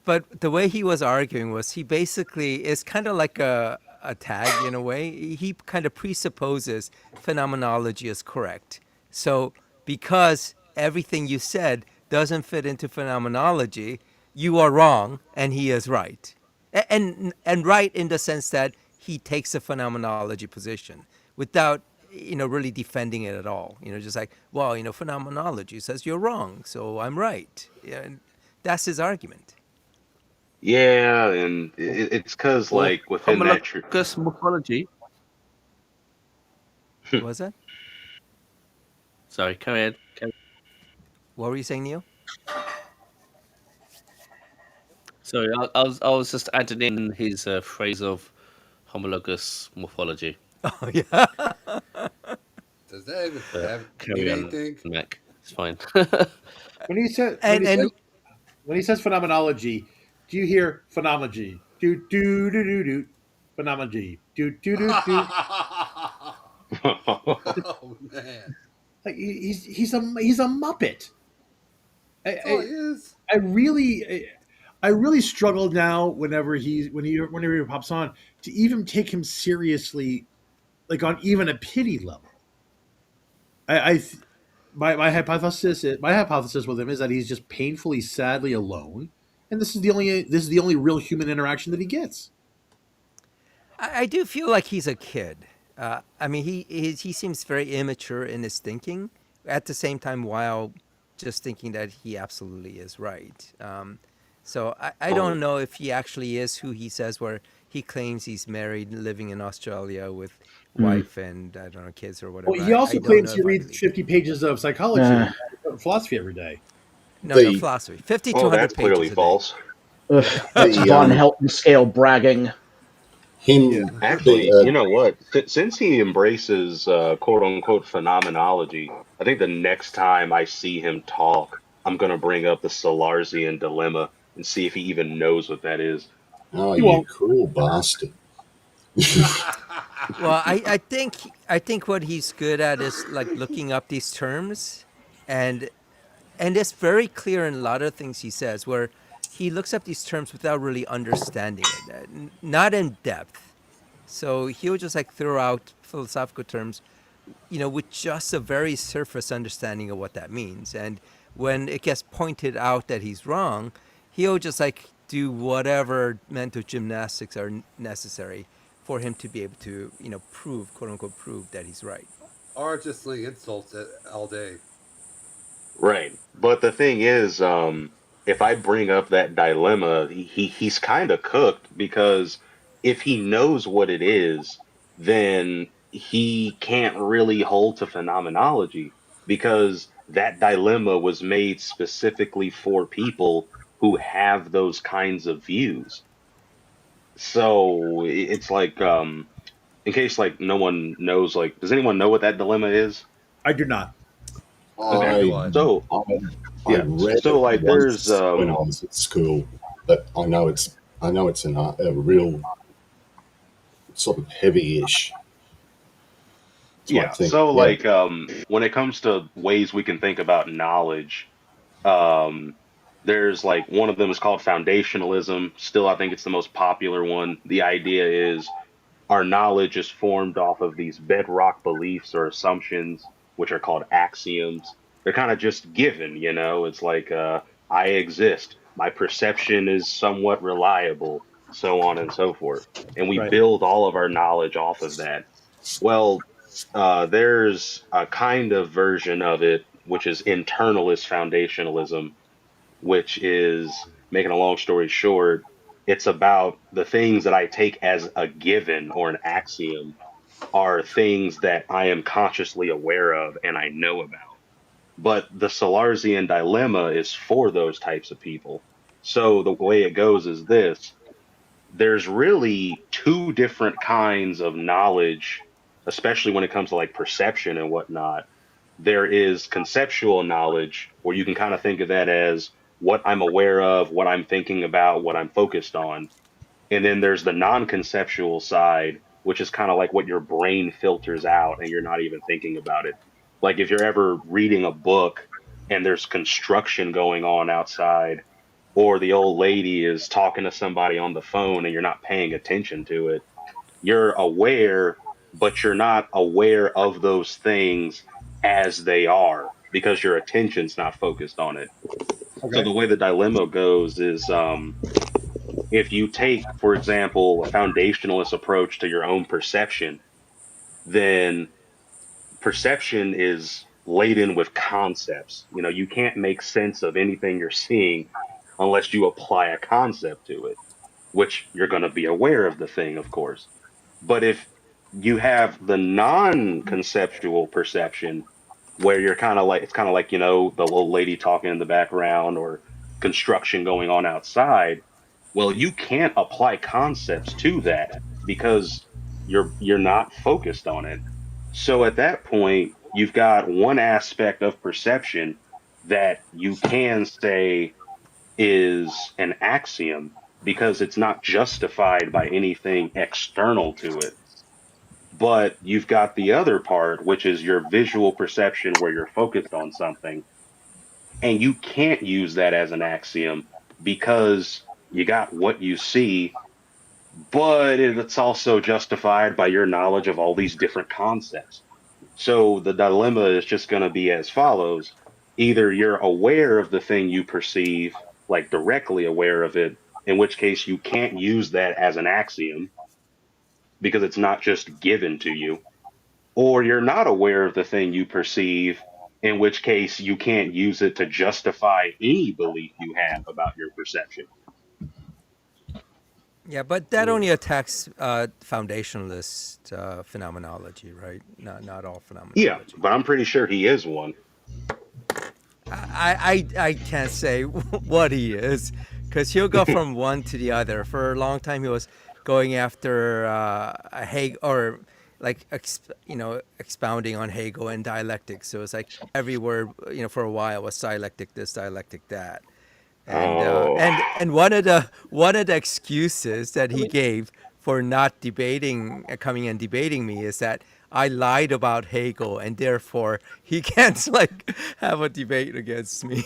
but the way he was arguing was he basically is kind of like a tag in a way. He kind of presupposes phenomenology is correct. So because everything you said doesn't fit into phenomenology, you are wrong and he is right. And right in the sense that he takes a phenomenology position without really defending it at all. Just like, well, phenomenology says you're wrong, so I'm right. Yeah, and that's his argument. Yeah, and it's because, Or like, within that. homologous morphology. What was that? Sorry, carry on. What were you saying, Neil? Sorry, I was just adding in his phrase of homologous morphology. Oh yeah. Does that even But have mean carry on, anything? Mac. It's fine. When he said and phenomenology, do you hear phenomenology? Do do do do do. Phenomenology. Do do do do. Oh man, Like he's a muppet. I, that's all I, he is. I really struggle now whenever he pops on to even take him seriously, like on even a pity level. I my hypothesis with him is that he's just painfully, sadly alone, and this is the only real human interaction that he gets. I do feel like he's a kid. I mean, he seems very immature in his thinking. At the same time, while just thinking that he absolutely is right. So I don't Oh, know if he actually is who he says, where he claims he's married, living in Australia with Mm. wife and I don't know kids or Well, whatever. he I also don't claims know he if I reads believe it. 50 pages of psychology Uh, or philosophy every day. No, The philosophy. 50 to Oh, 100 that's clearly pages a day. false. Ugh, Yeah. that's the Von Helton scale bragging. Yeah. him Actually, the you know what? Since he embraces quote unquote phenomenology, I think the next time I see him talk, I'm going to bring up the Salarzian dilemma and see if he even knows what that is. oh, You you won't. cruel bastard. Well, I think what he's good at is like looking up these terms, and it's very clear in a lot of things he says where he looks up these terms without really understanding it, not in depth. So he'll just like throw out philosophical terms, with just a very surface understanding of what that means. And when it gets pointed out that he's wrong, he'll just like do whatever mental gymnastics are necessary for him to be able to, prove, quote unquote, prove that he's right. Or just sling insults all day. Right. But the thing is, if I bring up that dilemma, he's kind of cooked because if he knows what it is, then he can't really hold to phenomenology because that dilemma was made specifically for people who have those kinds of views. So it's like, in case like no one knows, like, does anyone know what that dilemma is? I do not. Okay. Neither do I I. So I I yeah, read so it like there's once when I was at school, but I know it's a real sort of heavy-ish type yeah, thing. so Yeah. like when it comes to ways we can think about knowledge, um there's like one of them is called foundationalism. Still, I think it's the most popular one. The idea is our knowledge is formed off of these bedrock beliefs or assumptions, which are called axioms. They're kind of just given, it's like I exist, my perception is somewhat reliable, so on and so forth. And we Right. build all of our knowledge off of that. Well, there's a kind of version of it which is internalist foundationalism, which is, making a long story short, it's about the things that I take as a given or an axiom are things that I am consciously aware of and I know about. But the Salarzian dilemma is for those types of people. So the way it goes is this: there's really two different kinds of knowledge, especially when it comes to like perception and whatnot. There is conceptual knowledge, where you can kind of think of that as what I'm aware of, what I'm thinking about, what I'm focused on. And then there's the non conceptual side, which is kind of like what your brain filters out and you're not even thinking about it. Like if you're ever reading a book and there's construction going on outside, or the old lady is talking to somebody on the phone and you're not paying attention to it, you're aware, but you're not aware of those things as they are because your attention's not focused on it. So Okay. the way the dilemma goes is, if you take, for example, a foundationalist approach to your own perception, then perception is laden with concepts. You can't make sense of anything you're seeing unless you apply a concept to it, which you're going to be aware of the thing, of course. But if you have the non-conceptual perception, where you're kind of like, it's kind of like, the little lady talking in the background or construction going on outside, well, you can't apply concepts to that because you're not focused on it. So at that point, you've got one aspect of perception that you can say is an axiom because it's not justified by anything external to it. But you've got the other part, which is your visual perception where you're focused on something, and you can't use that as an axiom because you got what you see, but it's also justified by your knowledge of all these different concepts. So the dilemma is just going to be as follows: either you're aware of the thing you perceive, like directly aware of it, in which case you can't use that as an axiom because it's not just given to you, or you're not aware of the thing you perceive, in which case you can't use it to justify any belief you have about your perception. Yeah, but that only attacks foundationalist phenomenology, right? Not all Yeah, phenomenology. but I'm pretty sure he is one. I can't say what he is because he'll go from one to the other. For a long time, he was going after Hegel or like expounding on Hegel and dialectics. So it's like every word for a while was dialectic this, dialectic that. Oh, And one of the excuses that he gave for not debating, coming and debating me, is that I lied about Hegel, and therefore he can't like have a debate against me.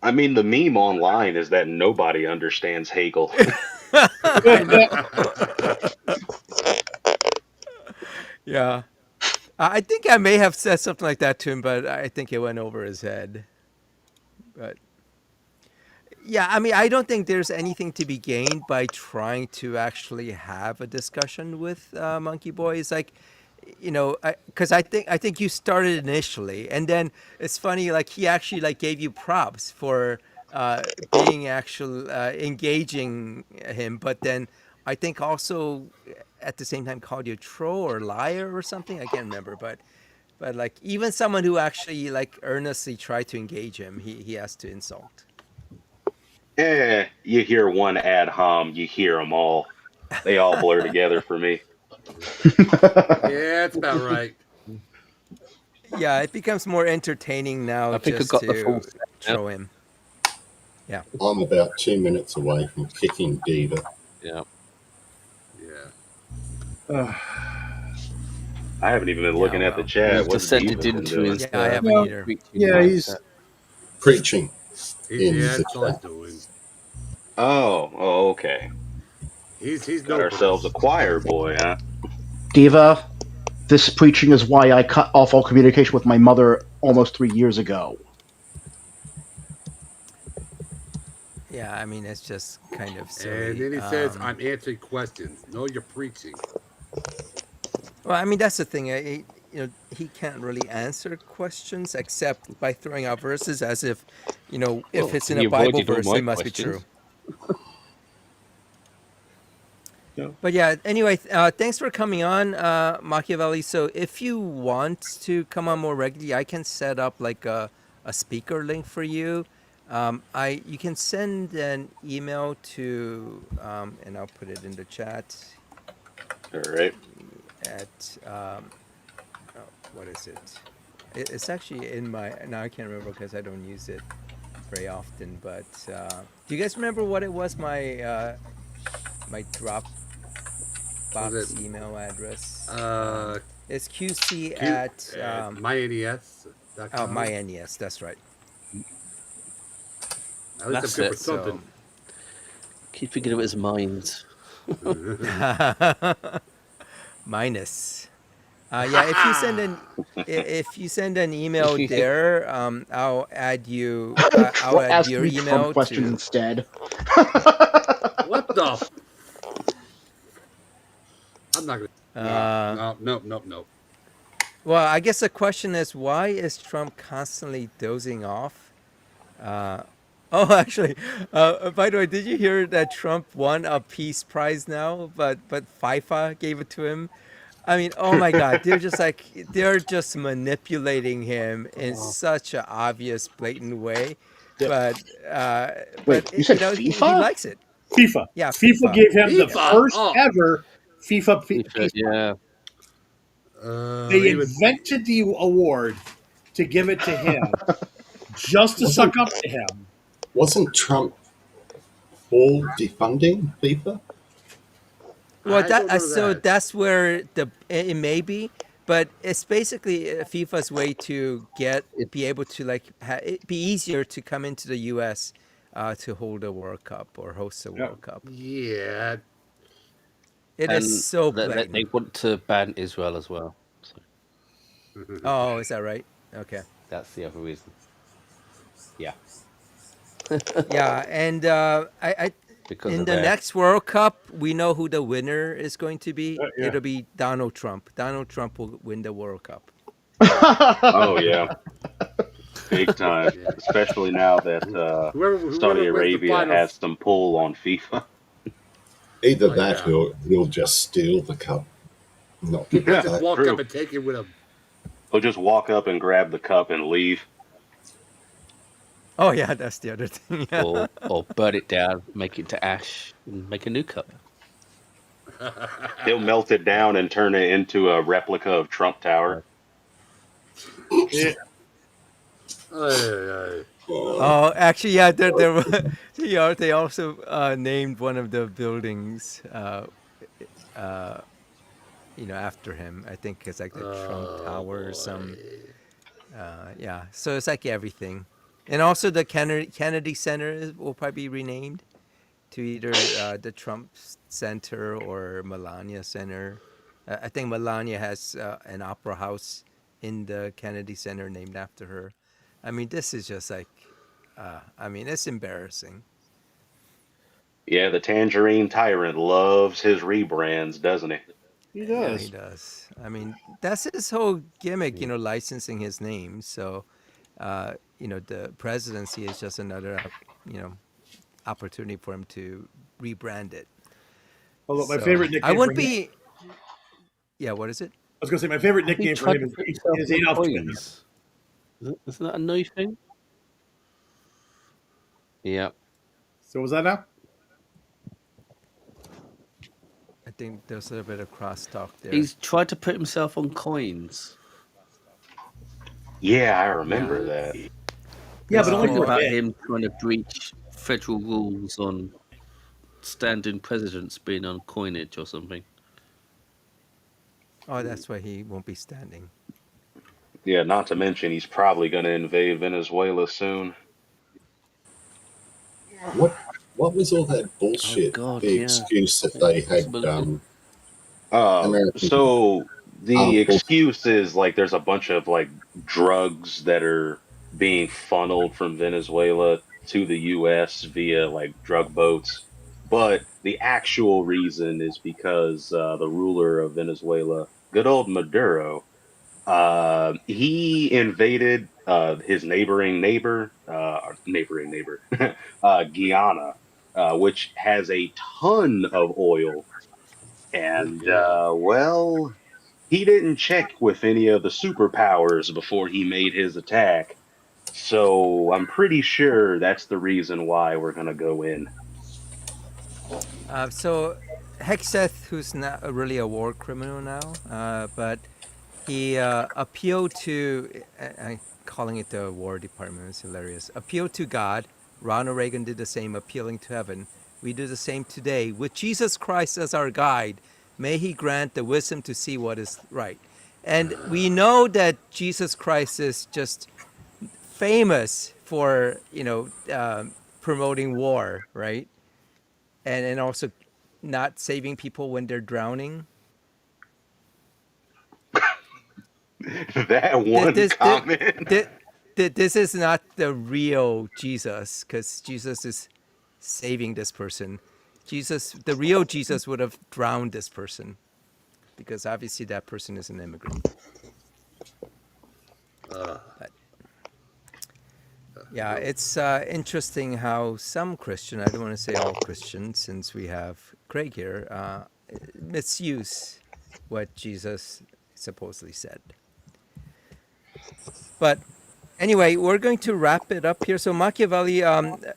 I mean, the meme online is that nobody understands Hegel. I know. Yeah, I think I may have said something like that to him, but I think it went over his head. But yeah, I mean, I don't think there's anything to be gained by trying to actually have a discussion with Monkey Boy. It's like, because I think you started initially, and then it's funny. Like he actually like gave you props for being actual engaging him, but then I think also at the same time called you a troll or liar or something. I can't remember, but like even someone who actually like earnestly tried to engage him, he has to insult. You hear one ad hom, you hear them all. They all blur together for me. Yeah, that's about right. Yeah, it becomes more entertaining now I think I just got the full to set now. troll him. Yeah. I'm about 2 minutes away from kicking Diva. Yeah. Yeah. I haven't even been Yeah, looking at the well. chat. He's What's descended Diva been into doing? his Yeah, I haven't either. preaching Yeah, he's mindset. Preaching in Yeah, the that's all he's chat. doing. Oh, okay. He's Got known for ourselves a this. choir boy, huh? Diva, this preaching is why I cut off all communication with my mother almost 3 years ago. Yeah, I mean, it's just kind of And silly. then he says, "I'm answering questions." No, you're preaching. Well, I mean, that's the thing. He can't really answer questions except by throwing out verses as if, if Well, it's in a he Bible avoided all verse, my it must be true. questions. Yeah. But yeah, anyway, thanks for coming on, Machiavelli. So if you want to come on more regularly, I can set up like a speaker link for you. You can send an email to, and I'll put it in the chat All right. at, what is it? It's actually in my, now I can't remember because I don't use it very often, but do you guys remember what it was, my Dropbox Was it email address? uh It's qc Q at, at mynes.com? my NES, that's right. At least I'm That's good for it. So, something. Keep thinking of his mind. minus. Yeah, if you send an email there, I'll add you. I'll Or add ask your me Trump email questions to. instead. What the? I'm not gonna. Uh, No. well, I guess the question is, why is Trump constantly dozing off? Uh, oh, actually, by the way, did you hear that Trump won a peace prize now? But FIFA gave it to him. I mean, oh my God, they're just manipulating him in such an obvious, blatant way. Yep. But Wait, you said he FIFA? likes it. FIFA. Yeah, FIFA FIFA. gave him the Yeah. FIFA. first Oh, ever FIFA Peace Prize. Yeah. They he was. invented the award to give it to him just to suck up to him. Wasn't Trump for defunding FIFA? Well, I don't know so that. that's where it may be, but it's basically FIFA's way to It, be able to like it be easier to come into the U.S. To hold a World Cup or host a Yeah. World Cup. Yeah. It is and so they blatant. want to ban Israel as well. So Oh, is that right? Okay. that's the other reason. Yeah. Yeah, and I Because in of the their. next World Cup, we know who the winner is going to be. Yeah. It'll be Donald Trump. Donald Trump will win the World Cup. Oh yeah, big time. Yeah. Especially now that Whoever Saudi wins the Arabia has finals. some pull on FIFA. Either Oh that yeah. or he'll just steal the cup, not give He'll it Yeah, just back. walk up true. and take it with him. He'll just walk up and grab the cup and leave. Oh yeah, that's the other thing. Yeah. or burn it down, make it to ash, and make a new cup. He'll melt it down and turn it into a replica of Trump Tower. Yeah. Ay, Oh, actually, yeah, there were, yeah, they also named one of the buildings, uh, after him. I think it's like the Trump oh Tower or some. boy. Yeah, so it's like everything, and also the Kennedy Center will probably be renamed to either the Trump Center or Melania Center. I think Melania has an opera house in the Kennedy Center named after her. I mean, this is just like, I mean, it's embarrassing. Yeah, the Tangerine Tyrant loves his rebrands, doesn't he? He Yeah, he does. does. I mean, that's his whole gimmick, licensing his name. So, the presidency is just another, you know, opportunity for him to rebrand it. Although my So favorite I nickname for wouldn't him, be. Yeah, what is it? I was going to say my favorite Have you nickname for tried him to is, put yourself is on Adolf Hitler. coins? Isn't that a new thing? Yeah. So was that now? I think there's a little bit of crosstalk there. He's tried to put himself on coins. Yeah, I Yeah. remember that. Yeah, There's but a only thing for a Well, about bit. him trying to breach federal rules on standing presidents being on coinage or something. oh, that's why he won't be standing. Yeah, not to mention he's probably going to invade Venezuela soon. What was all that Oh bullshit? God, The yeah, excuse that what they had possibility? American So the armed forces. excuse is like there's a bunch of like drugs that are being funneled from Venezuela to the US via like drug boats. But the actual reason is because the ruler of Venezuela, good old Maduro, he invaded his neighboring neighbor, Guyana, which has a ton of oil. Oh And yeah. well, he didn't check with any of the superpowers before he made his attack. So I'm pretty sure that's the reason why we're gonna go in. So Hexeth, who's not really a war criminal now, but he appealed to, calling it the War Department is hilarious, appealed to God. Ronald Reagan did the same, appealing to heaven. We do the same today. With Jesus Christ as our guide, may he grant the wisdom to see what is right. And we know that Jesus Christ is just famous for, promoting war, right? And also not saving people when they're drowning. That Th- one This, this, comment. this, this is not the real Jesus, because Jesus is saving this person. The real Jesus would have drowned this person, because obviously that person is an immigrant. Uh, But yeah, it's interesting how some Christian, I don't want to say all Christians, since we have Craig here, misuse what Jesus supposedly said. But anyway, we're going to wrap it up here. So Machiavelli,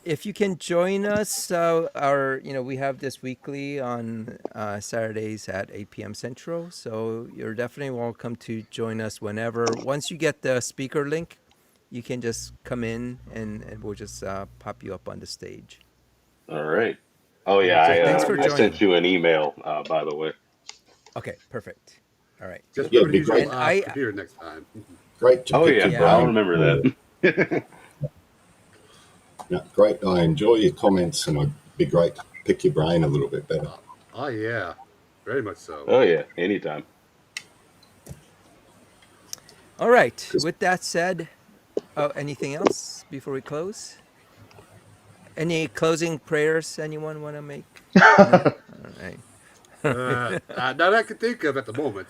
if you can join us, we have this weekly on Saturdays at 8 p.m. Central. So you're definitely welcome to join us whenever. Once you get the speaker link, you can just come in and we'll just pop you up on the stage. All right. Oh yeah, So thanks for I sent joining. you an email by the way. Okay, perfect. All right. just Yeah, remember it'd to be use your great. And I, computer next time. Great to Oh pick yeah, your yeah, I'll brain. remember that. Yeah, great. I enjoy your comments, and it'd be great to pick your brain a little bit better. Oh yeah, very much so. Oh yeah, anytime. all right. 'Cause With that said, anything else before we close? Any closing prayers anyone want to make? No? All right. Not that I can think of at the moment.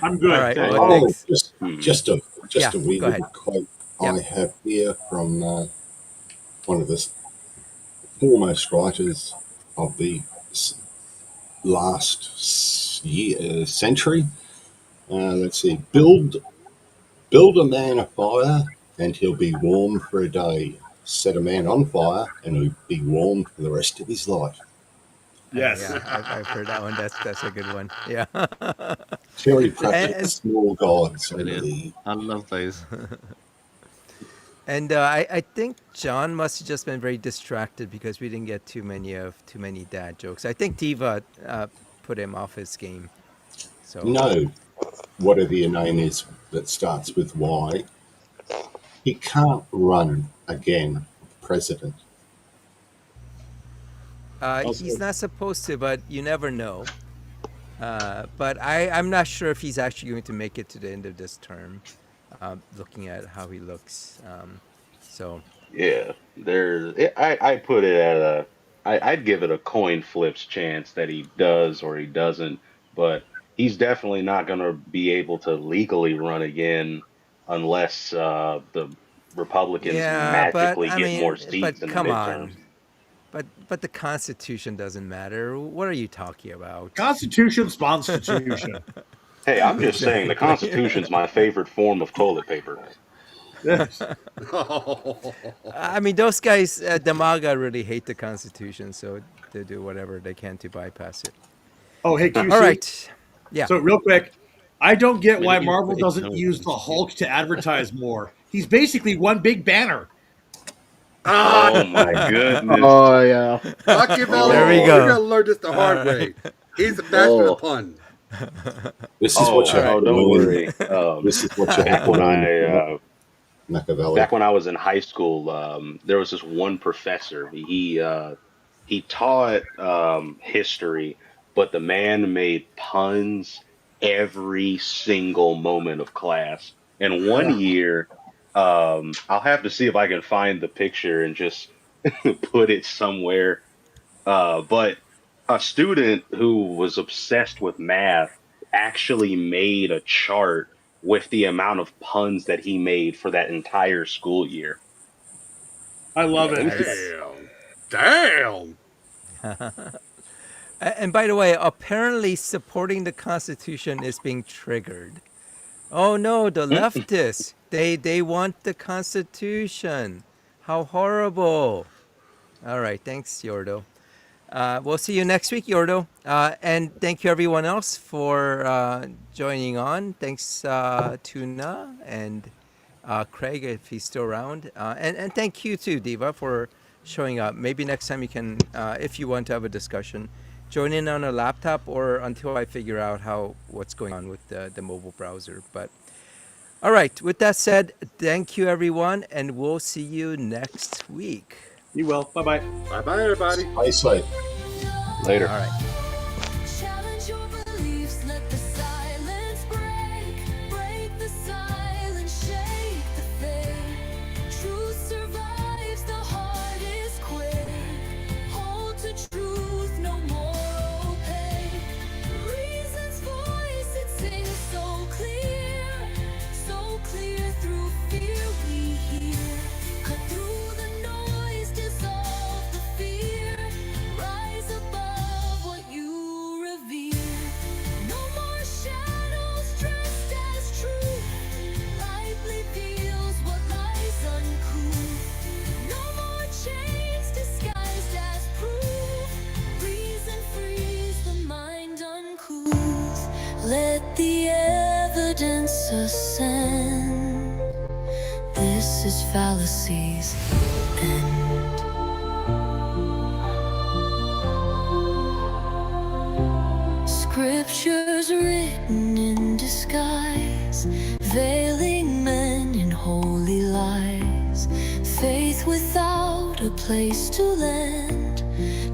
I'm All good. right. Thanks. Well, Okay. oh, thanks. Hmm. Yeah, just a wee go ahead. little quote Yep. I have here from one of the foremost writers of the last century. Let's see, build a man a fire, and he'll be warm for a day. Set a man on fire, and he'll be warmed for the rest of his life. Yes. Yeah, I've heard that one. That's a good one. Yeah. Terry and Pratchett's Small Gods, I Brilliant. believe. I love those. and I think John must have just been very distracted because we didn't get too many dad jokes. I think Diva put him off his game. So No, whatever your name is that starts with Y, he can't run again for president. he's not supposed to, but you never know. But I'm not sure if he's actually going to make it to the end of this term, looking at how he looks. So Yeah, I put it at I'd give it a coin flips chance that he does or he doesn't, but he's definitely not going to be able to legally run again unless the Republicans yeah, but magically I get more mean, seats but in the come midterms. on, but the Constitution doesn't matter. What are you talking about? Constitution, sponstitution. Hey, I'm just saying the Exactly. Constitution's my favorite form of toilet paper. Yes. I mean, those guys, the MAGA really hate the Constitution, so they do whatever they can to bypass it. Oh, hey, All QC. right. Yeah. So, real quick, I don't get When why it is Marvel British doesn't use the intelligence, Hulk to advertise more. He's basically one big banner. Ah, Oh my goodness. Oh yeah. There we Machiavelli. Oh, You're go. gonna learn this the All hard right. way. He's a master of the oh, pun. This is what oh, you All have right. oh, to don't learn. worry. This is what you have Back to when learn, back Machiavelli. when I was in high school, there was this one professor. He taught history, but the man made puns every single moment of class. And one year, I'll have to see if I can find the picture and just put it somewhere. But a student who was obsessed with math actually made a chart with the amount of puns that he made for that entire school year. I I'm love like, it. Nice. Damn. Damn. And by the way, apparently supporting the Constitution is being triggered. Oh no, the leftists. They want the Constitution. How horrible. All right, thanks, Yordo. We'll see you next week, Yordo. And thank you everyone else for joining on. Thanks, Tuna and Craig, if he's still around. And thank you too, Diva, for showing up. Maybe next time you can, if you want to have a discussion, join in on a laptop or until I figure out what's going on with the mobile browser. But all right, with that said, thank you everyone, and we'll see you next week. You will. Bye bye. Bye bye, everybody. Stay safe. later. All right. Challenge your beliefs, let the silence break. Break the silence, shake the faith. Truth survives, the heart is quick. Hold to truth, no more opaque. Reason's voice, it sings so clear through fear we hear. Cut through the noise, dissolve the fear. Rise above what you revere. No more shadows dressed as truth. Light reveals what lies uncouth. No more chains disguised as proof. Reason frees the mind uncouth. Let the evidence ascend. This is fallacies end. Scriptures written in disguise, veiling men in holy lies. Faith without a place to land,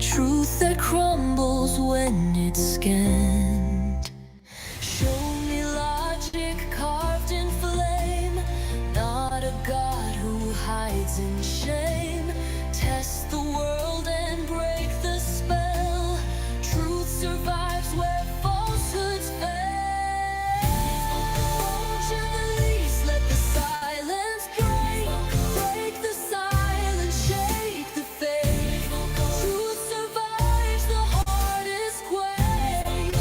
truth that crumbles when it's scanned. Show me logic carved in flame, not a God who hides in shame. Test the world and break the spell. Truth survives where falsehoods fail. Won't you release, let the silence break. Break the silence, shake the faith. Truth survives, the heart is quake.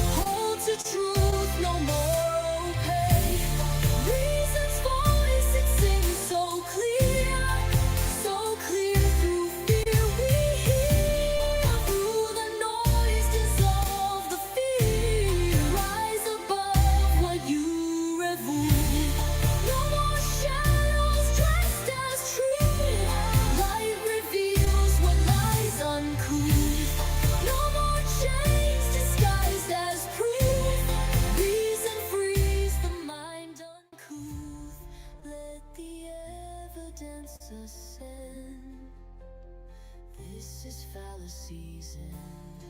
This is fallacies and